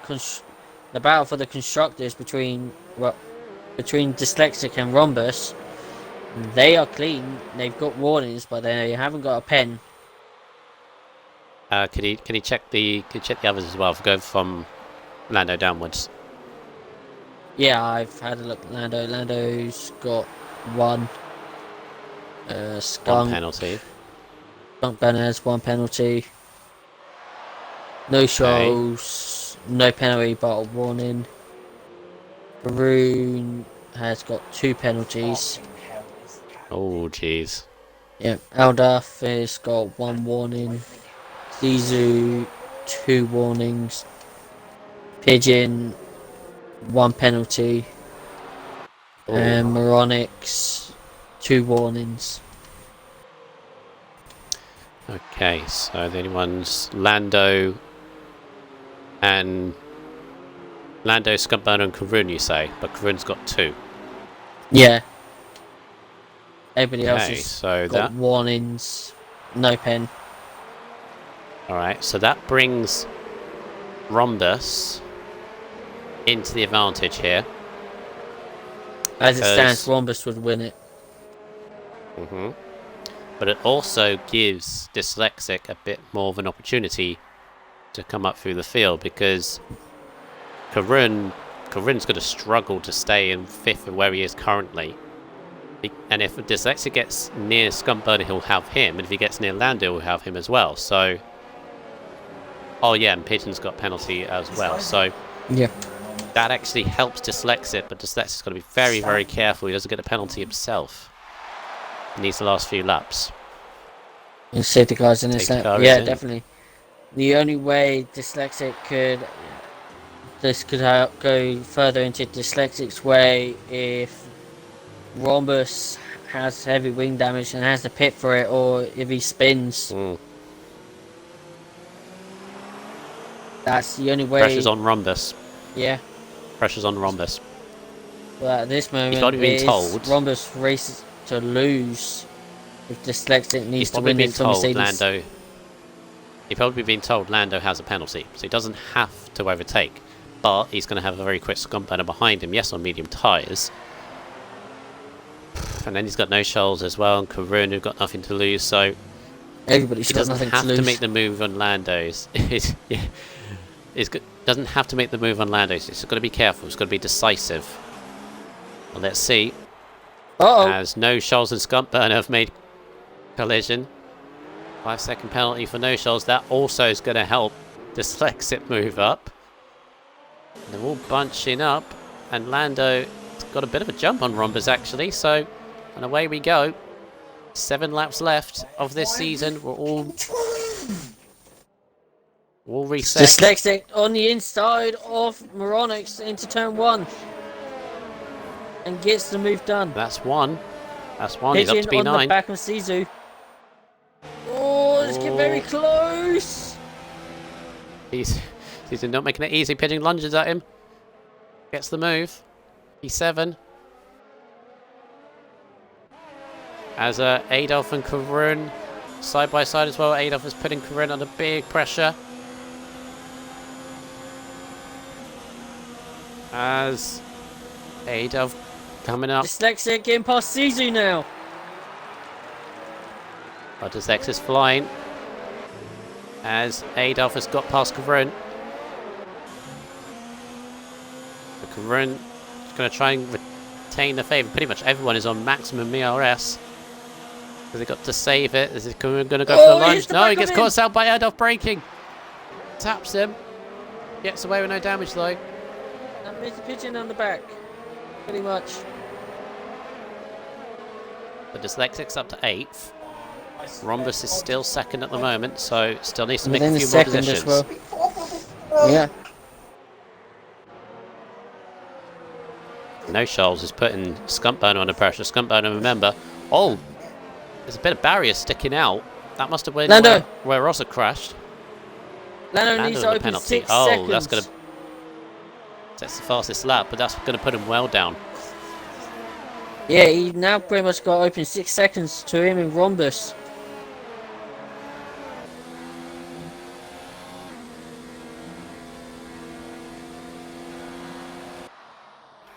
battle for the constructors between Dyslexic and Rhombus, they are clean. They've got warnings, but they haven't got a pen. Can you check the others as well? If we go from Lando downwards. Yeah, I've had a look at Lando. Lando's got 1. Skunk. 1 penalty. Skunk Banner has 1 penalty. No shows, no penalty, but a warning. Varun has got 2 penalties. Oh, jeez. Yeah, Aldaf has got 1 warning. Zizu, 2 warnings. Pigeon, 1 penalty. And Moronix, 2 warnings. Okay, so the only ones Lando, Scumburner and Karun, you say, but Karun's got 2. Yeah. Everybody else has got warnings, no pen. Alright, so that brings Rhombus into the advantage here. As it stands, Rhombus would win it. But it also gives Dyslexic a bit more of an opportunity to come up through the field, because Karun's going to struggle to stay in 5th where he is currently. And if Dyslexic gets near Scumburner, he'll have him, and if he gets near Lando, he'll have him as well. So, oh yeah, and Pigeon's got penalty as well. So yeah, that actually helps Dyslexic, but Dyslexic's got to be very, very careful he doesn't get a penalty himself. He needs the last few laps. And safety cars in his lap. Yeah, definitely. The only way Dyslexic could go further into Dyslexic's way if Rhombus has heavy wing damage and has to pit for it, or if he spins. That's the only way. Pressure's on Rhombus. Yeah. Pressure's on Rhombus. But at this moment, he's probably been told. Rhombus races to lose if Dyslexic needs to win it for Mercedes. He's probably been told Lando has a penalty, so he doesn't have to overtake. But he's going to have a very quick Scumburner behind him, yes, on medium tyres. And then he's got no shoals as well, and Karun, who've got nothing to lose, so everybody's got nothing to lose. He doesn't have to make the move on Lando's. Doesn't have to make the move on Lando's. It's got to be careful. It's got to be decisive. Well, let's see. As no shoals and Scumburner have made collision. 5-second penalty for no shoals. That also is going to help Dyslexic move up. And they're all bunching up, and Lando's got a bit of a jump on Rhombus actually. So, and away we go. 7 laps left of this season. We're all reset. Dyslexic on the inside of Moronix into turn 1. And gets the move done. That's one. That's one. He's up to Pigeon on B9. the back of S02. Oh, let's get very close. He's not making it easy. Pigeon lunges at him. Gets the move. B7. As Adolf and Karun side by side as well. Adolf is putting Karun under big pressure. As Adolf coming up. Dyslexic getting past S02 now. But Dyslexic is flying. As Adolf has got past Karun. Karun is going to try and retain the favour. Pretty much everyone is on maximum ERS. Because they got to save it. Is Karun going to go for the lunge? No, he gets caught out by Adolf braking. Taps him. Gets away with no damage though. That makes the pigeon on the back. Pretty much. The Dyslexic's up to 8th. Rhombus is still 2nd at the moment, so still needs to make a few more positions. Well. Yeah. No Shoals is putting Skunkburner under pressure. Skunkburner, remember. Oh! There's a bit of barrier sticking out. That must have been where Rossa crashed. Lando needs to open penalty. 6 seconds. That's going to... That's the fastest lap, but that's going to put him well down. Yeah, he now pretty much got open 6 seconds to him in Rhombus.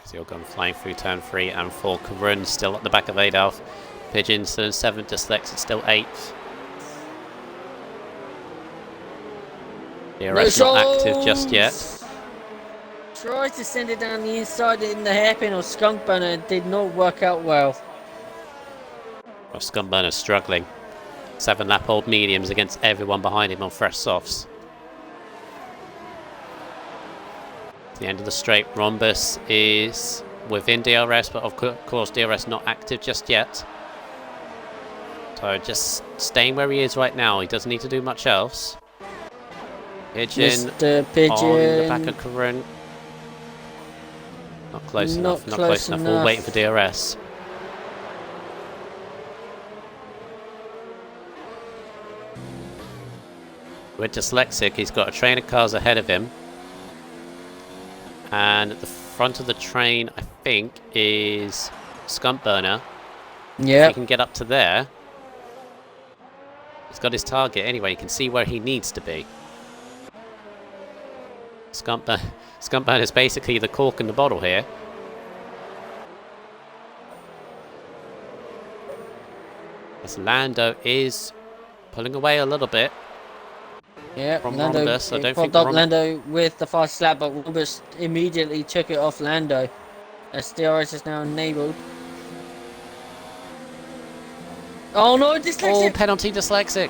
So you're going flying through turn 3 and 4. Karun still at the back of Adolf. Pigeon still in 7th. Dyslexic still 8th. DRS not active just yet. Tried to send it down the inside in the hairpin of Skunkburner and did not work out well. Well, Skunkburner's struggling. 7 lap old mediums against everyone behind him on fresh softs. The end of the straight. Rhombus is within DRS, but of course DRS not active just yet. So just staying where he is right now. He doesn't need to do much else. Pigeon Mr. Pigeon on the back of Karun. Not close enough. Not close enough. We'll wait for DRS. With Dyslexic, he's got a train of cars ahead of him. And at the front of the train, I think, is Skunkburner. Yeah. If he can get up to there. He's got his target anyway. You can see where he needs to be. Skunkburner is basically the cork in the bottle here. As Lando is pulling away a little bit. Yeah, from Lando Rhombus. I don't think popped up Lando with the fast slap, but Rhombus immediately took it off Lando. As DRS is now enabled. Oh no, Dyslexic! Oh, penalty Dyslexic.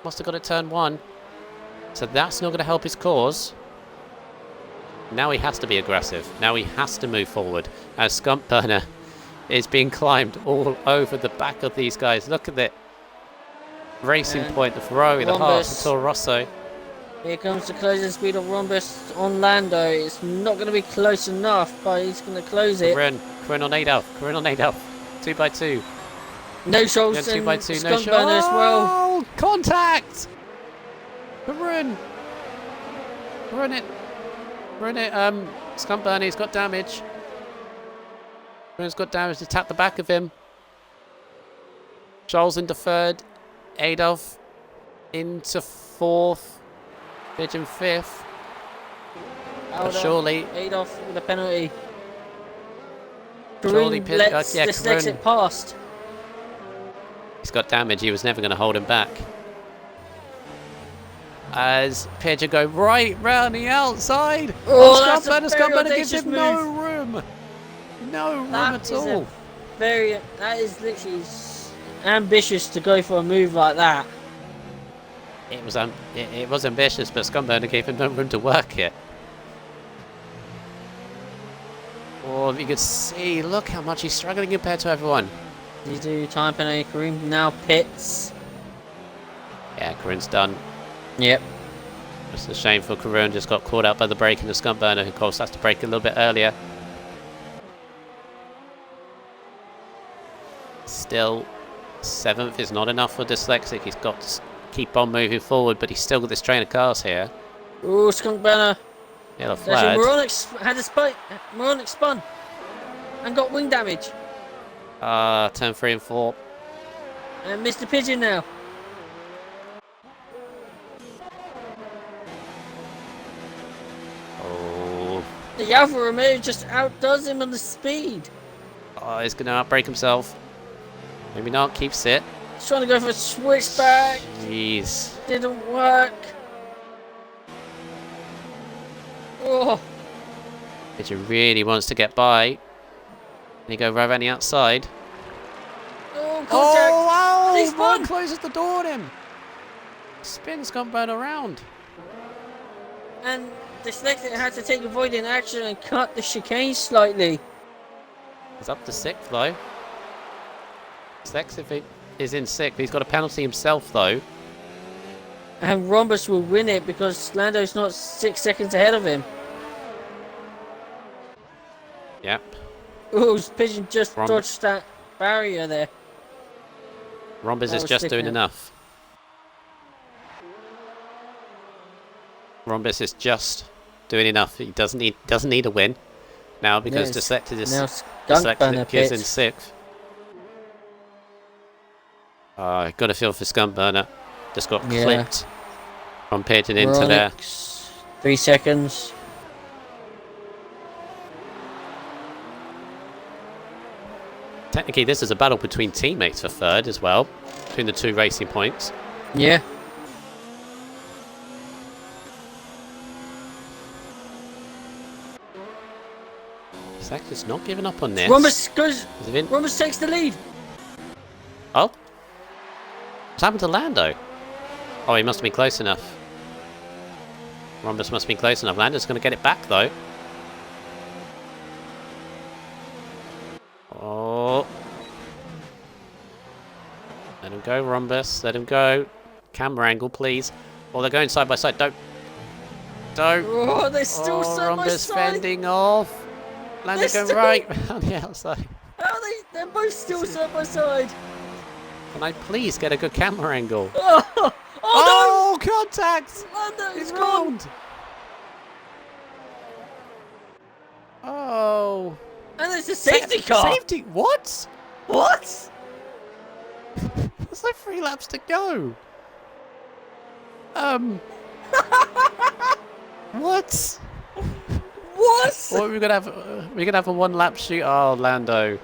Must have got it turn 1. So that's not going to help his cause. Now he has to be aggressive. Now he has to move forward. As Skunkburner is being climbed all over the back of these guys. Look at it. Racing point, the Ferrari, the Haas, the Toro Rosso. Here comes the closing speed of Rhombus on Lando. It's not going to be close enough, but he's going to close it. Karun on Adolf. Karun on Adolf. 2 by 2. No Shoals and 2 by 2. No Shoals. Skunkburner as well. Oh, contact! Karun! Run it. Skunkburner's got damage. Karun's got damage to tap the back of him. Shoals into 3rd. Adolf into 4th. Pigeon 5th. But surely Adolf with a penalty. Surely Karun lets Dyslexic past. He's got damage. He was never going to hold him back. As Pigeon go right round the outside. Oh, Skunkburner gives him no room. No room at all. That is literally ambitious to go for a move like that. It was ambitious, but Skunkburner gave him no room to work it. Oh, you can see, look how much he's struggling compared to everyone. You do time penalty. Karun now pits. Yeah, Karun's done. Yep. It's a shame for Karun, just got caught out by the brake, and the Skunkburner, who of course has to brake a little bit earlier. still 7th is not enough for Dyslexic. He's got to keep on moving forward, but he's still got this train of cars here. Ooh, Skunk Banner. Yellow flag. Moronic had a spike. Moronic spun and got wing damage. Turn 3 and 4. And Mr. Pigeon now. Oh. The Alfa Romeo just outdoes him on the speed. Oh, he's going to outbrake himself. Maybe not. Keeps it. He's trying to go for a switchback. Jeez. Didn't work. Oh. Pigeon really wants to get by. And he go right around the outside. Oh, contact. Oh, wow! He's won. Closes the door on him. Spin's gone burn around. And Dyslexic had to take avoiding action and cut the chicane slightly. He's up to 6th though. Dyslexic is in 6th. He's got a penalty himself though. And Rhombus will win it because Lando's not 6 seconds ahead of him. Yep. Ooh, Pigeon just dodged that barrier there. Rhombus is just doing enough. Rhombus is just doing enough. He doesn't need a win now because Dyslexic is in 6th. I got a feel for Skunk Burner. Just got clipped from Pigeon into there. 3 seconds. Technically, this is a battle between teammates for 3rd as well, between the 2 racing points. Yeah. Dyslexic not giving up on this. Rhombus takes the lead. Oh? What's happened to Lando? Oh, he must have been close enough. Rhombus must have been close enough. Lando's going to get it back, though. Oh. Let him go, Rhombus. Let him go. Camera angle, please. Oh, they're going side by side. Don't. Oh, they're still side by Rhombus side. fending off. Lando going right on the outside. How are they? They're both still side by side. Can I please get a good camera angle? Oh, no! Contact! Lando, He's gone. rolled. Oh. And there's a safety car. Safety? What? What? There's like 3 laps to go. What? What? What we're gonna have? We're gonna have a 1-lap shoot. Oh, Lando.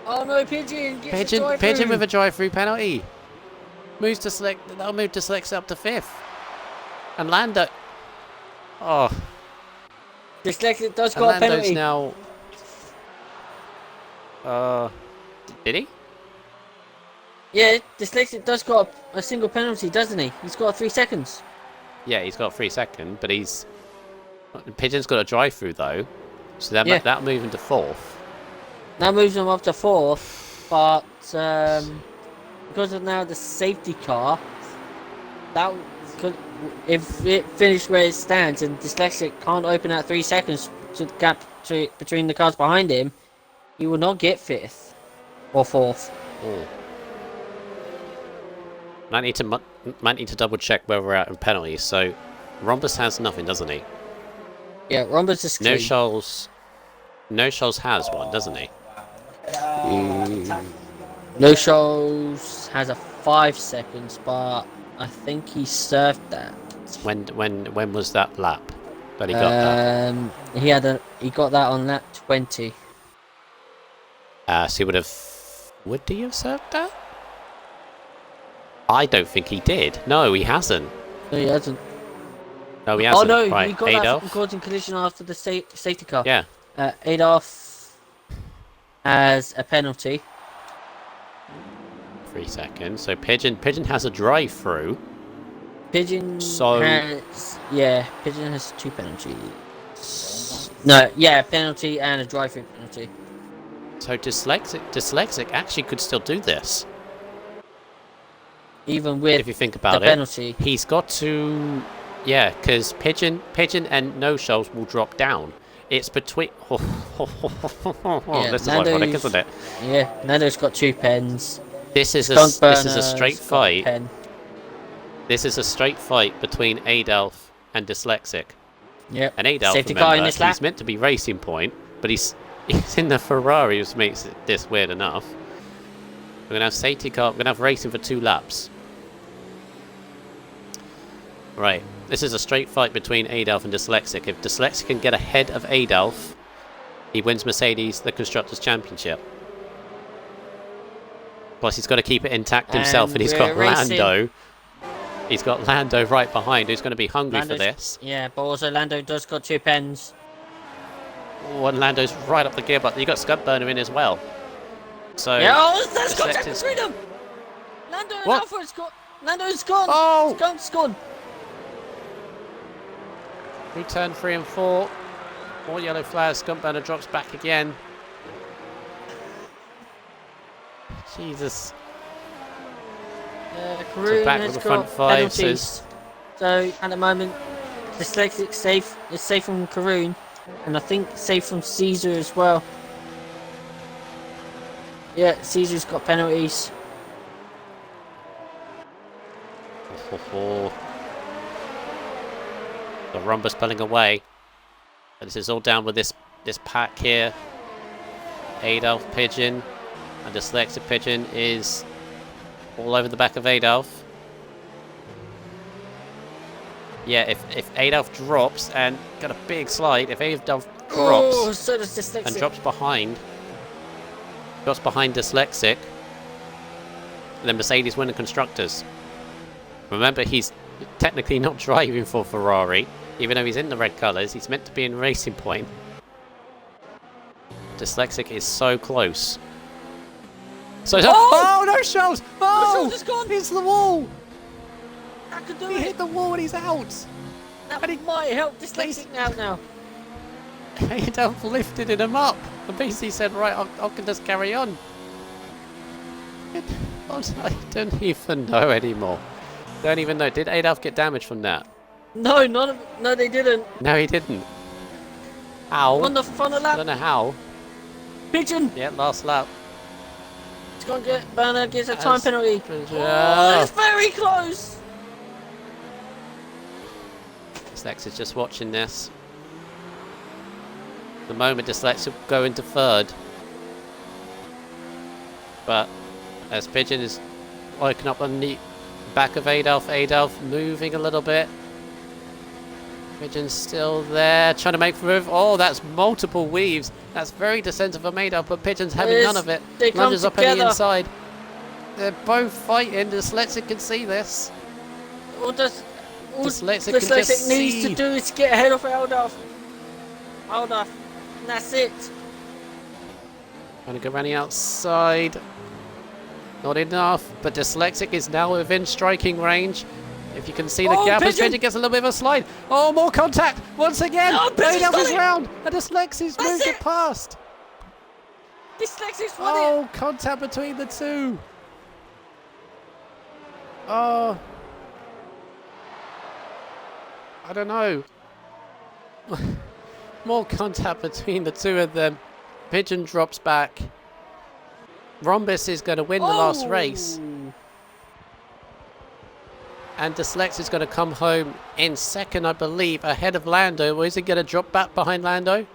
Oh no, Pigeon gets a drive Pigeon through. with a drive-through penalty. Moves to select. That'll move to select up to 5th. And Lando. Oh. Dyslexic does And got a Lando's penalty. now. Did he? Yeah, Dyslexic does got a single penalty, doesn't he? He's got 3 seconds. Yeah, he's got 3 seconds, but he's. Pigeon's got a drive-through though, so that'll move into 4th. That moves him up to 4th, but because of now the safety car, that could, if it finished where it stands and Dyslexic can't open that 3 seconds to the gap between the cars behind him, he will not get 5th or 4th. Oh. Might need to double check where we're at in penalties. So, Rhombus has nothing, doesn't he? Yeah, Rhombus is clean. No Shoals has one, doesn't he? No Shoals has a 5 seconds, but I think he served that. When was that lap that he got that? He got that on lap 20. So he would he have served that? I don't think he did. No, he hasn't. No, he hasn't. No, he hasn't. Oh no, right. he got that from causing collision after the safety car. Yeah. Adolf has a penalty. 3 seconds. So Pigeon has a drive through. Pigeon So Pigeon has 2 penalties. No, yeah, penalty and a drive-through penalty. So Dyslexic actually could still do this. Even with if you think about the it, penalty. He's got to, because Pigeon and No Shoals will drop down. It's between. This is ironic, isn't it? Yeah, Nando's got 2 pens. This is a straight fight. This is a straight fight between Adolf and Dyslexic. Yep. And Adolf, remember, he's meant to be Racing Point, but he's in the Ferrari, which makes this weird enough. We're gonna have safety car. We're gonna have racing for 2 laps. Right. This is a straight fight between Adolf and Dyslexic. If Dyslexic can get ahead of Adolf, he wins Mercedes the Constructors' Championship. Plus, he's got to keep it intact himself, and he's got Lando. He's got Lando right behind, who's going to be hungry for this. Yeah, but also Lando does got 2 pens. Oh, and Lando's right up the gear, but you got Scud Burner in as well. So yeah, oh, there's contact between them. Lando and Alpha has got. Lando's gone. Oh, it's gone. Through turn 3 and 4. More yellow flares. Scud Burner drops back again. Jesus. Karun back has with the front got 5 penalties. So at the moment, Dyslexic safe. It's safe from Karun, and I think safe from Caesar as well. Yeah, Caesar's got penalties. The Rhombus pulling away. And this is all down with this pack here. Adolf Pigeon and Dyslexic Pigeon is all over the back of Adolf. Yeah, if Adolf drops and got a big slide, if Adolf drops so does Dyslexic. and drops behind Dyslexic, then Mercedes win the Constructors. Remember, he's technically not driving for Ferrari, even though he's in the red colours. He's meant to be in Racing Point. Dyslexic is so close. So oh no, Charles! Oh, is gone. It's the wall. That could do He it. hit the wall and he's out. That might help Dyslexic now. Adolf lifted him up and basically said, right, I can just carry on. I don't even know anymore. Don't even know. Did Adolf get damaged from that? No, no, they didn't. No, he didn't. How? On the front of I lap. don't know how. Pigeon. Yeah, last lap. It's going to get Burner gets a time penalty. Oh, that's very close. Dyslexic is just watching this. The moment Dyslexic will go into 3rd. But as Pigeon is woken up on the back of Adolf moving a little bit. Pigeon's still there, trying to make move. Oh, that's multiple weaves. That's very descendant from Adolf, but Pigeon's having none of it. Lunges up on the inside. They're both fighting. Dyslexic can see this. All Dyslexic needs to do is get ahead of Adolf. And that's it. Trying to go around the outside. Not enough, but Dyslexic is now within striking range. If you can see the gap, as Pigeon gets a little bit of a slide. Oh, more contact once again. Adolf is round, and Dyslexic's moved it past. Dyslexic's won it. Oh, contact between the two. Oh, I don't know. More contact between the two of them. Pigeon drops back. Rhombus is going to win the last race. And Dyslexic's going to come home in 2nd, I believe, ahead of Lando. Or is he going to drop back behind Lando?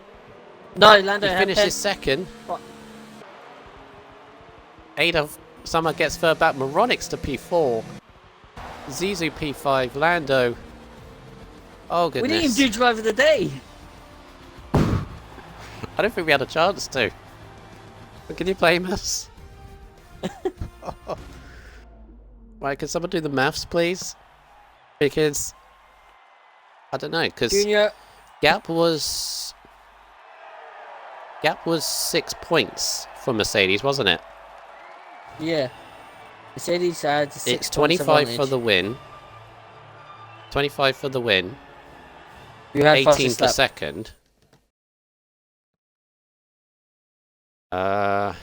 No, Lando he finishes 2nd. What? Adolf somehow gets 3rd back. Moronix to P4. Zizou P5. Lando. Oh, goodness. We didn't even do drive of the day. I don't think we had a chance to. But can you blame us? Right, can someone do the maths, please? Because I don't know. Because gap was 6 points for Mercedes, wasn't it? Yeah. Mercedes had 6 It's 25 for the win. 25 for the win. You had 18 for 2nd. I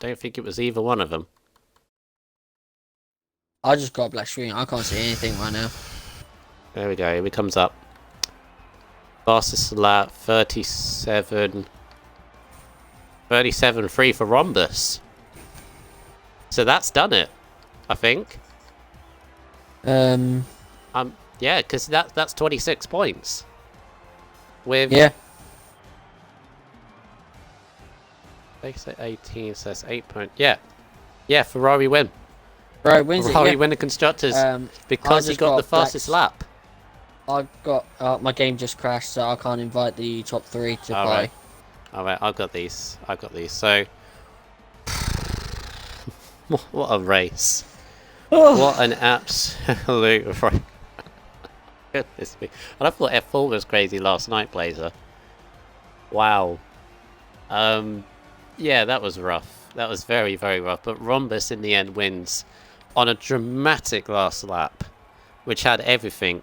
don't think it was either one of them. I just got a black screen. I can't see anything right now. There we go. Here it comes up. Fastest lap, 37. 37.3 for Rhombus. So that's done it, I think. Yeah, because that's 26 points. With yeah. They say 18, so that's 8 points. Yeah, Ferrari win. Right, wins Ferrari it. Yeah. win the constructors because I he just got the got fastest lap. I've got my game just crashed, so I can't invite the top 3 to play. Alright, I've got these. So, what a race. What an absolute race. Goodness me. And I thought F4 was crazy last night, Blazer. Wow. Yeah, that was rough. That was very, very rough. But Rhombus in the end wins on a dramatic last lap, which had everything.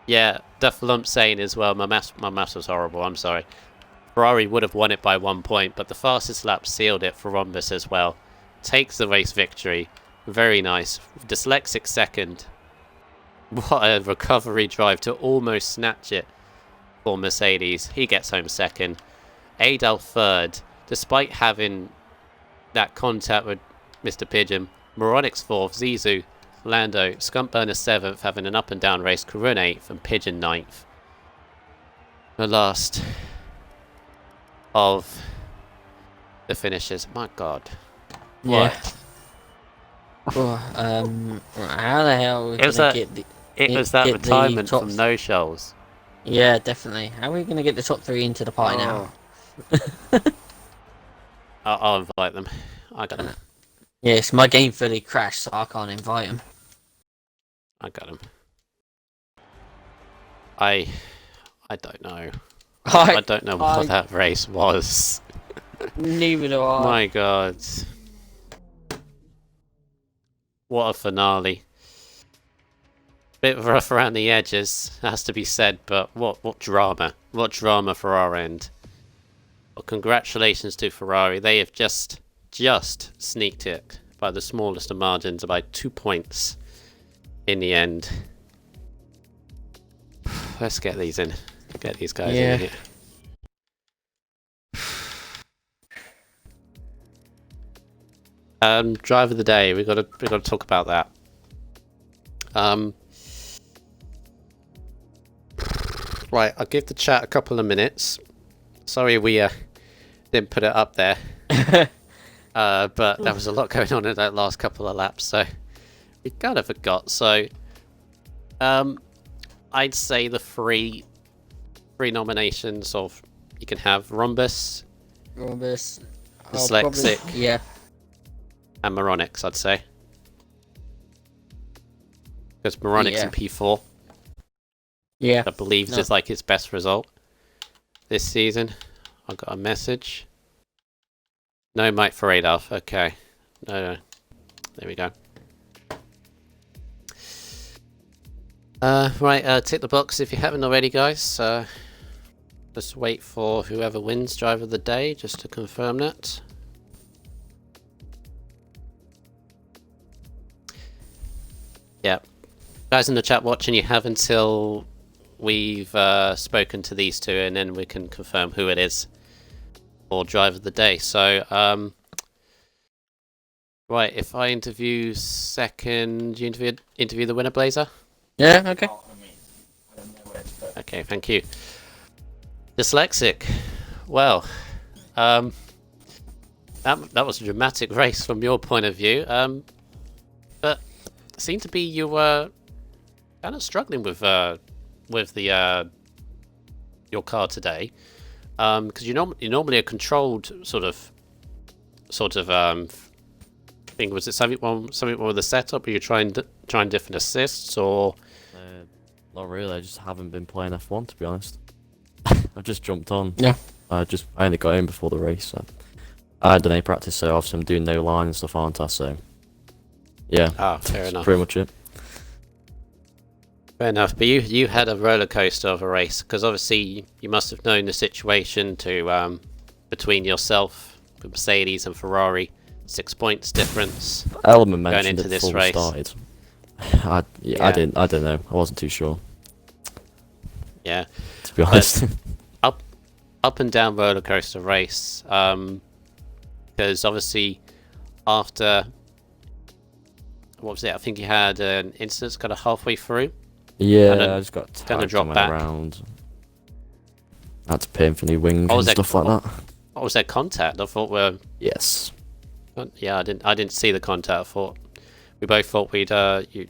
Yeah, Dufflump saying as well, my maths was horrible, I'm sorry. Ferrari would have won it by 1 point, but the fastest lap sealed it for Rhombus as well. Takes the race victory. Very nice. Dyslexic second. What a recovery drive to almost snatch it for Mercedes. He gets home second. Adel third, despite having that contact with Mr. Pigeon. Moronics fourth, Zizou, Lando, Skunkburner seventh, having an up and down race. Karun eighth and Pigeon ninth. The last of the finishes. My God. Yeah. What? Oh, how the hell are we gonna get the? It was that retirement from no shows. Yeah, definitely. How are we gonna get the top 3 into the party now? I'll invite them. I got them. Yes, my game fully crashed, so I can't invite them. I got them. I don't know. I don't know what that race was. Neither do I. My God. What a finale. Bit rough around the edges, has to be said, but what drama. What drama for our end. Well, congratulations to Ferrari. They have just sneaked it by the smallest of margins, by 2 points in the end. Let's get these in. Get these guys in here. Driver of the day. We got to talk about that. Right, I'll give the chat a couple of minutes. Sorry we didn't put it up there. But there was a lot going on in that last couple of laps, so we kind of forgot. So I'd say the three nominations of you can have Rhombus, Dyslexic, yeah, and Moronics, I'd say. Because Moronics in P4. Yeah. I believe is like his best result this season. I got a message. No mic for Adolf. Okay. No. There we go. Right, tick the box if you haven't already, guys. Just wait for whoever wins driver of the day, just to confirm that. Yeah. Guys in the chat watching, you have until we've spoken to these two, and then we can confirm who it is for driver of the day. So, right, if I interview second, do you interview the winner, Blazer? Yeah, okay. Okay, thank you. Dyslexic. Well, that was a dramatic race from your point of view. But it seemed to be you were kind of struggling with the your car today, because you're normally a controlled sort of thing. Was it something wrong with the setup? Are you trying different assists, or? Not really. I just haven't been playing F1, to be honest. I've just jumped on. Yeah. I only got in before the race. So I had done a practice, so obviously I'm doing no line and stuff, aren't I? So yeah. Ah, fair enough. Pretty much it. Fair enough. But you had a roller coaster of a race, because obviously you must have known the situation between yourself, Mercedes, and Ferrari. 6 points difference. Element mentioned going into it this before race. We started. I don't know. I wasn't too sure. Yeah. To be honest. Up and down roller coaster race. Because obviously after what was it? I think you had an instance kind of halfway through. Yeah, I just got kinda tagged dropped on my back. round. Had to pay him for new wing Oh, and was that- stuff like that. What was that contact? I thought Yes. yeah, I didn't see the contact. I thought we both thought we'd you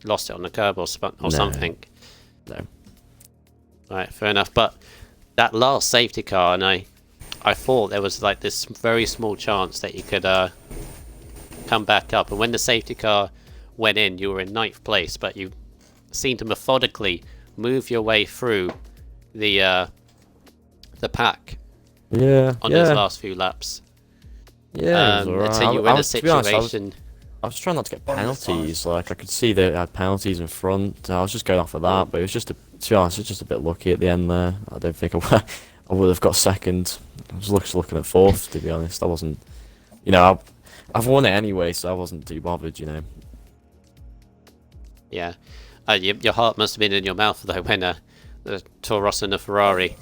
lost it on the curb or No. something. No. Right, fair enough. But that last safety car, and I thought there was like this very small chance that you could come back up. And when the safety car went in, you were in 9th place, but you seemed to methodically move your way through the pack Yeah. on yeah. those last few laps. Yeah, it was alright. Until you were in a to be honest, situation. I was trying not to get penalties. Like, I could see they had penalties in front. I was just going off of that, but it was just to be honest, it was just a bit lucky at the end there. I don't think I would have got second. I was just looking at 4th, to be honest. I wasn't, I've won it anyway, so I wasn't too bothered, Yeah. Your heart must have been in your mouth though when the Toro Rosso and the Ferrari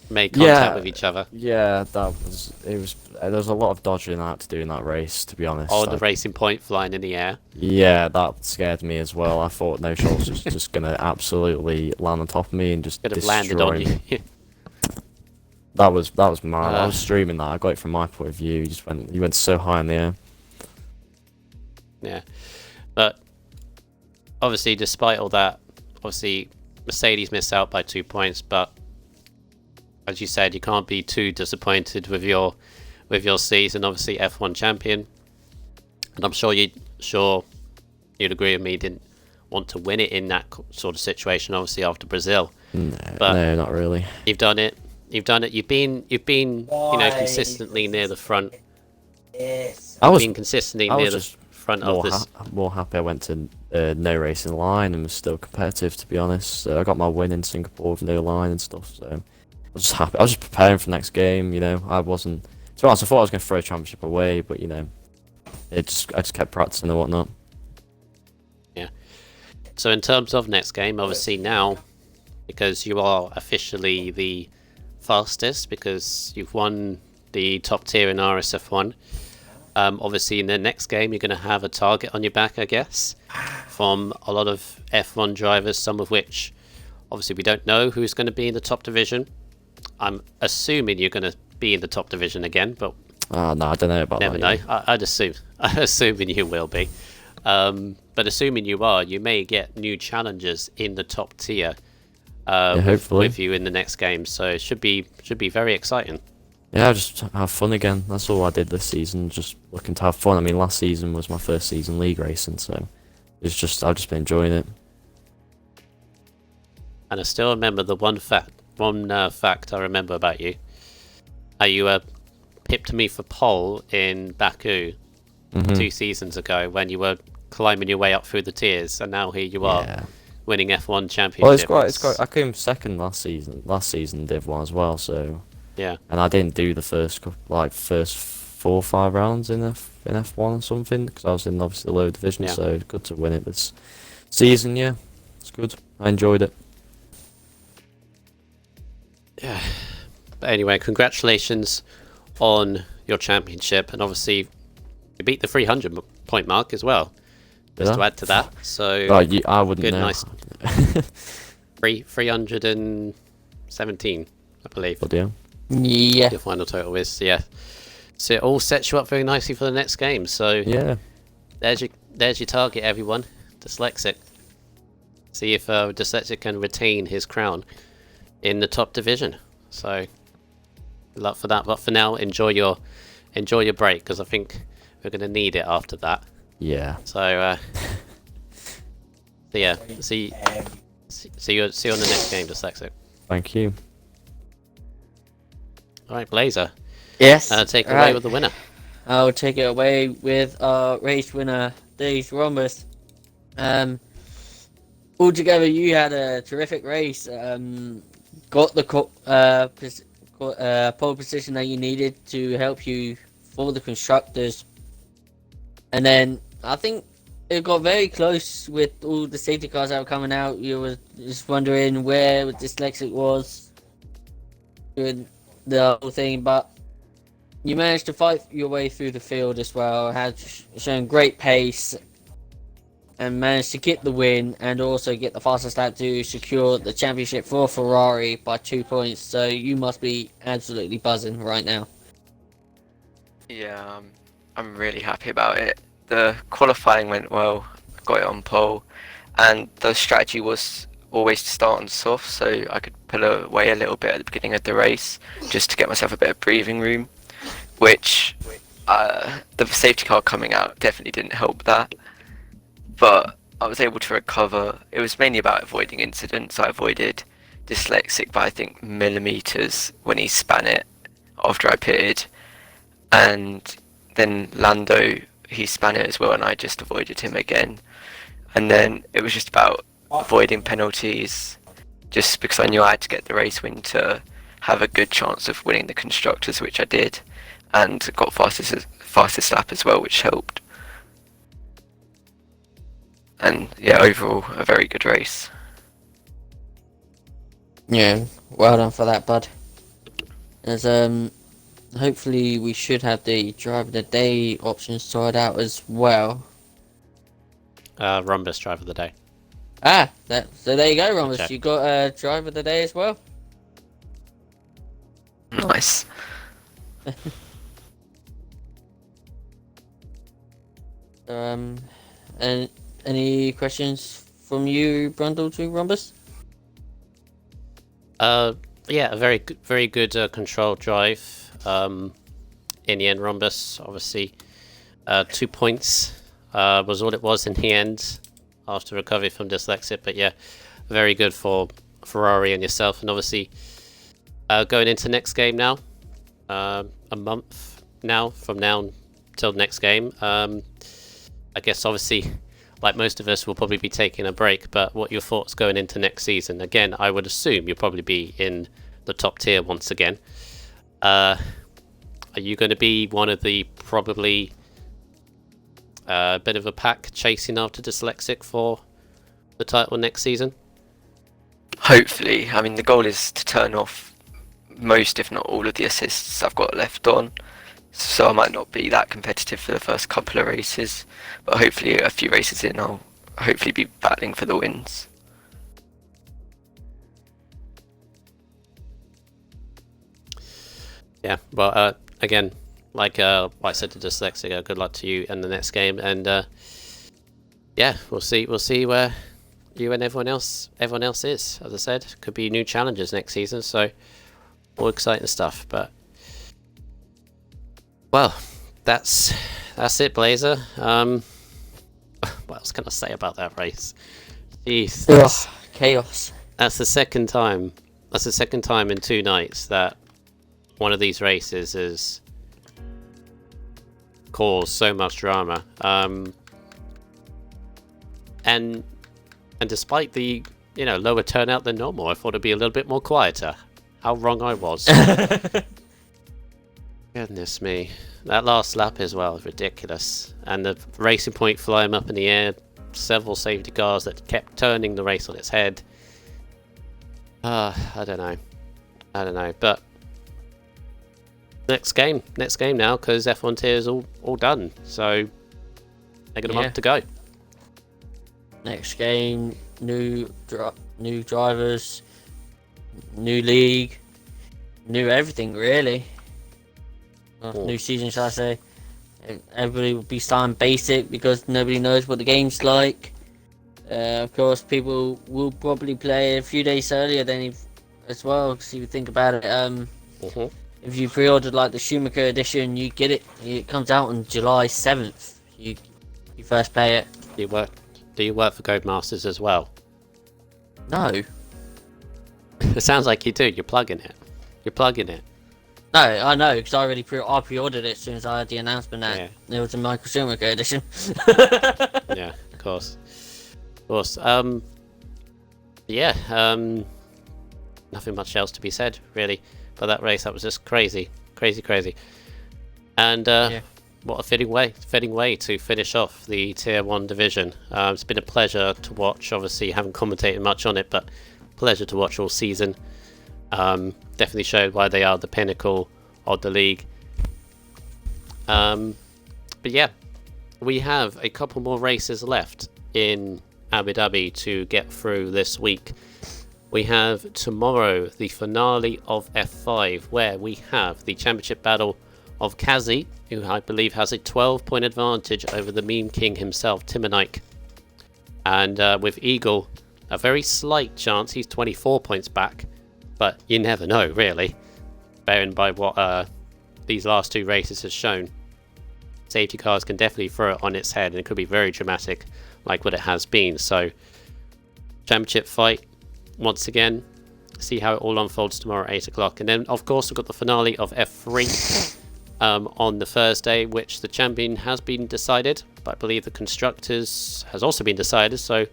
made contact with each other. Yeah, it was. There was a lot of dodging I had to do in that race, to be honest. Or the racing point flying in the air. Yeah, that scared me as well. I thought No Shoals was just gonna absolutely land on top of me and just Could have destroy landed on me. you. That was mad. I was streaming that. I got it from my point of view. You went so high in the air. Yeah. But obviously, despite all that, obviously Mercedes missed out by 2 points, but as you said, you can't be too disappointed with your season. Obviously, F1 champion, and I'm sure you'd agree with me. Didn't want to win it in that sort of situation. Obviously, after Brazil, No, not really. you've done it. You've done it. You've been consistently near the front. I was Been consistently I near was the just front of this. more happy I went to no racing line and was still competitive, to be honest. So I got my win in Singapore with no line and stuff. So I was just happy. I was just preparing for the next game. I wasn't. To be honest, I thought I was going to throw a championship away, but I just kept practicing and whatnot. Yeah. So in terms of next game, obviously now, because you are officially the fastest, because you've won the top tier in RSF1. Obviously, in the next game, you're going to have a target on your back, I guess, from a lot of F1 drivers, some of which, obviously, we don't know who's going to be in the top division. I'm assuming you're going to be in the top division again, but No, I don't know about never that. know. I'm assuming you will be. But assuming you are, you may get new challengers in the top tier hopefully. with you in the next game. So it should be very exciting. Yeah, just have fun again. That's all I did this season. Just looking to have fun. I mean, last season was my first season league racing, so I've just been enjoying it. And I still remember the one fact I remember about you. How you pipped me for pole in Baku 2 seasons ago when you were climbing your way up through the tiers, and now here you are winning F1 championship. Well, it's quite. I came second last season Div 1 as well. So yeah. and I didn't do the first 4 or 5 rounds in F1 or something because I was in obviously the lower division. Yeah. So it's good to win it this season. Yeah, it's good. I enjoyed it. Yeah. But anyway, congratulations on your championship, and obviously you beat the 300 point mark as well. Just to add to that, so I wouldn't good, know. nice. 317, I believe. But yeah. Yeah. Your final total is, yeah. So it all sets you up very nicely for the next game. So Yeah. there's your target, everyone. Dyslexic. See if Dyslexic can retain his crown in the top division. So good luck for that. But for now, enjoy your break, because I think we're going to need it after that. Yeah. So yeah, see you on the next game, Dyslexic. Thank you. All right, Blazer. Yes. Take away right. with the winner. I'll take it away with our race winner, Dave Rhombus. Altogether, you had a terrific race. Got the pole position that you needed to help you for the constructors. And then I think it got very close with all the safety cars that were coming out. You were just wondering where Dyslexic was doing the whole thing, but you managed to fight your way through the field as well. Had shown great pace and managed to get the win and also get the fastest lap to secure the championship for Ferrari by 2 points. So you must be absolutely buzzing right now. Yeah, I'm really happy about it. The qualifying went well, I got it on pole, and the strategy was always to start on soft so I could pull away a little bit at the beginning of the race just to get myself a bit of breathing room, which the safety car coming out definitely didn't help that. But I was able to recover. It was mainly about avoiding incidents. I avoided Dyslexic by I think millimeters when he span it after I pitted, and then Lando, he span it as well and I just avoided him again. And then it was just about avoiding penalties, just because I knew I had to get the race win to have a good chance of winning the constructors, which I did, and got fastest lap as well, which helped. And yeah, overall a very good race. Yeah, well done for that, bud. As hopefully we should have the driver of the day options sorted out as well. Rhombus driver of the day. So there you go, Rhombus. Okay. You got a driver of the day as well. Nice. And any questions from you, Brundle, to Rhombus? Yeah, a very good controlled drive. In the end, Rhombus obviously 2 points was all it was in the end after recovery from dyslexic. But yeah, very good for Ferrari and yourself. And obviously going into next game now, a month now from now till next game. I guess obviously, like most of us, will probably be taking a break. But what are your thoughts going into next season? Again, I would assume you'll probably be in the top tier once again. Are you going to be one of the probably bit of a pack chasing after dyslexic for the title next season? Hopefully. I mean, the goal is to turn off most, if not all, of the assists I've got left on. So I might not be that competitive for the first couple of races, but hopefully a few races in I'll hopefully be battling for the wins. Yeah, well, again, like I said to dyslexic, good luck to you in the next game, and yeah, we'll see where you and everyone else is. As I said, could be new challenges next season, so all exciting stuff. But well, that's it, Blazer. What else can I say about that race? Jeez, Chaos. that's the second time. That's the second time in 2 nights that one of these races has caused so much drama. And despite the lower turnout than normal, I thought it'd be a little bit more quieter. How wrong I was. Goodness me. That last lap as well is ridiculous. And the racing point flying up in the air, several safety cars that kept turning the race on its head. I don't know. But next game now, because F1 tier is all done. So they got a month to go. Next game, new drivers, new league, new everything really. Well, new season, shall I say? Everybody will be starting basic because nobody knows what the game's like. Of course, people will probably play a few days earlier than as well. Because if you think about it, if you pre-ordered like the Schumacher edition, you get it. It comes out on July 7th. You first play it. Do you work for Codemasters as well? No. It sounds like you do. You're plugging it. No, I know, because I already pre-ordered it as soon as I had the announcement that it was a Michael Schumacher edition. Yeah, of course. Nothing much else to be said, really, for that race. That was just crazy. And what a fitting way to finish off the Tier 1 division. It's been a pleasure to watch. Obviously, haven't commentated much on it, but pleasure to watch all season. Definitely showed why they are the pinnacle of the league. But yeah, we have a couple more races left in Abu Dhabi to get through this week. We have tomorrow the finale of F5, where we have the championship battle of Kazi, who I believe has a 12-point advantage over the meme king himself, Timonike. And with Eagle, a very slight chance, he's 24 points back, but you never know, really, bearing by what these last two races has shown. Safety cars can definitely throw it on its head, and it could be very dramatic, like what it has been. So, championship fight, once again, see how it all unfolds tomorrow at 8 o'clock. And then, of course, we've got the finale of F3 on the Thursday, which the champion has been decided, but I believe the constructors has also been decided. So,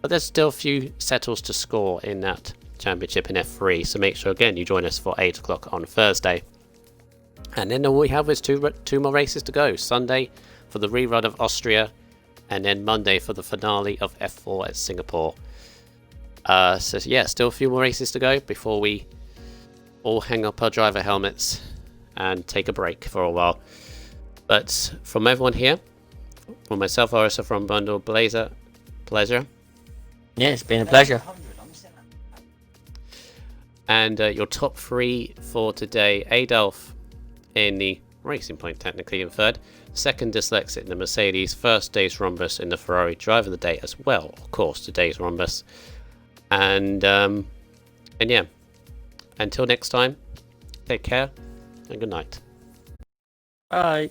but there's still a few settles to score in that championship in F3. So make sure again you join us for 8 o'clock on Thursday. And then all we have is two more races to go. Sunday for the rerun of Austria, and then Monday for the finale of F4 at Singapore. So yeah, still a few more races to go before we all hang up our driver helmets and take a break for a while. But from everyone here, from myself, RSF1 Bundle, Blazer, pleasure. Yeah, it's been a pleasure. And your top three for today: Adolf in the Racing Point, technically in third. Second, Dyslexic in the Mercedes. First, Days Rhombus in the Ferrari. Driver of the day as well, of course, to Days Rhombus. And yeah, until next time, take care and good night. Bye.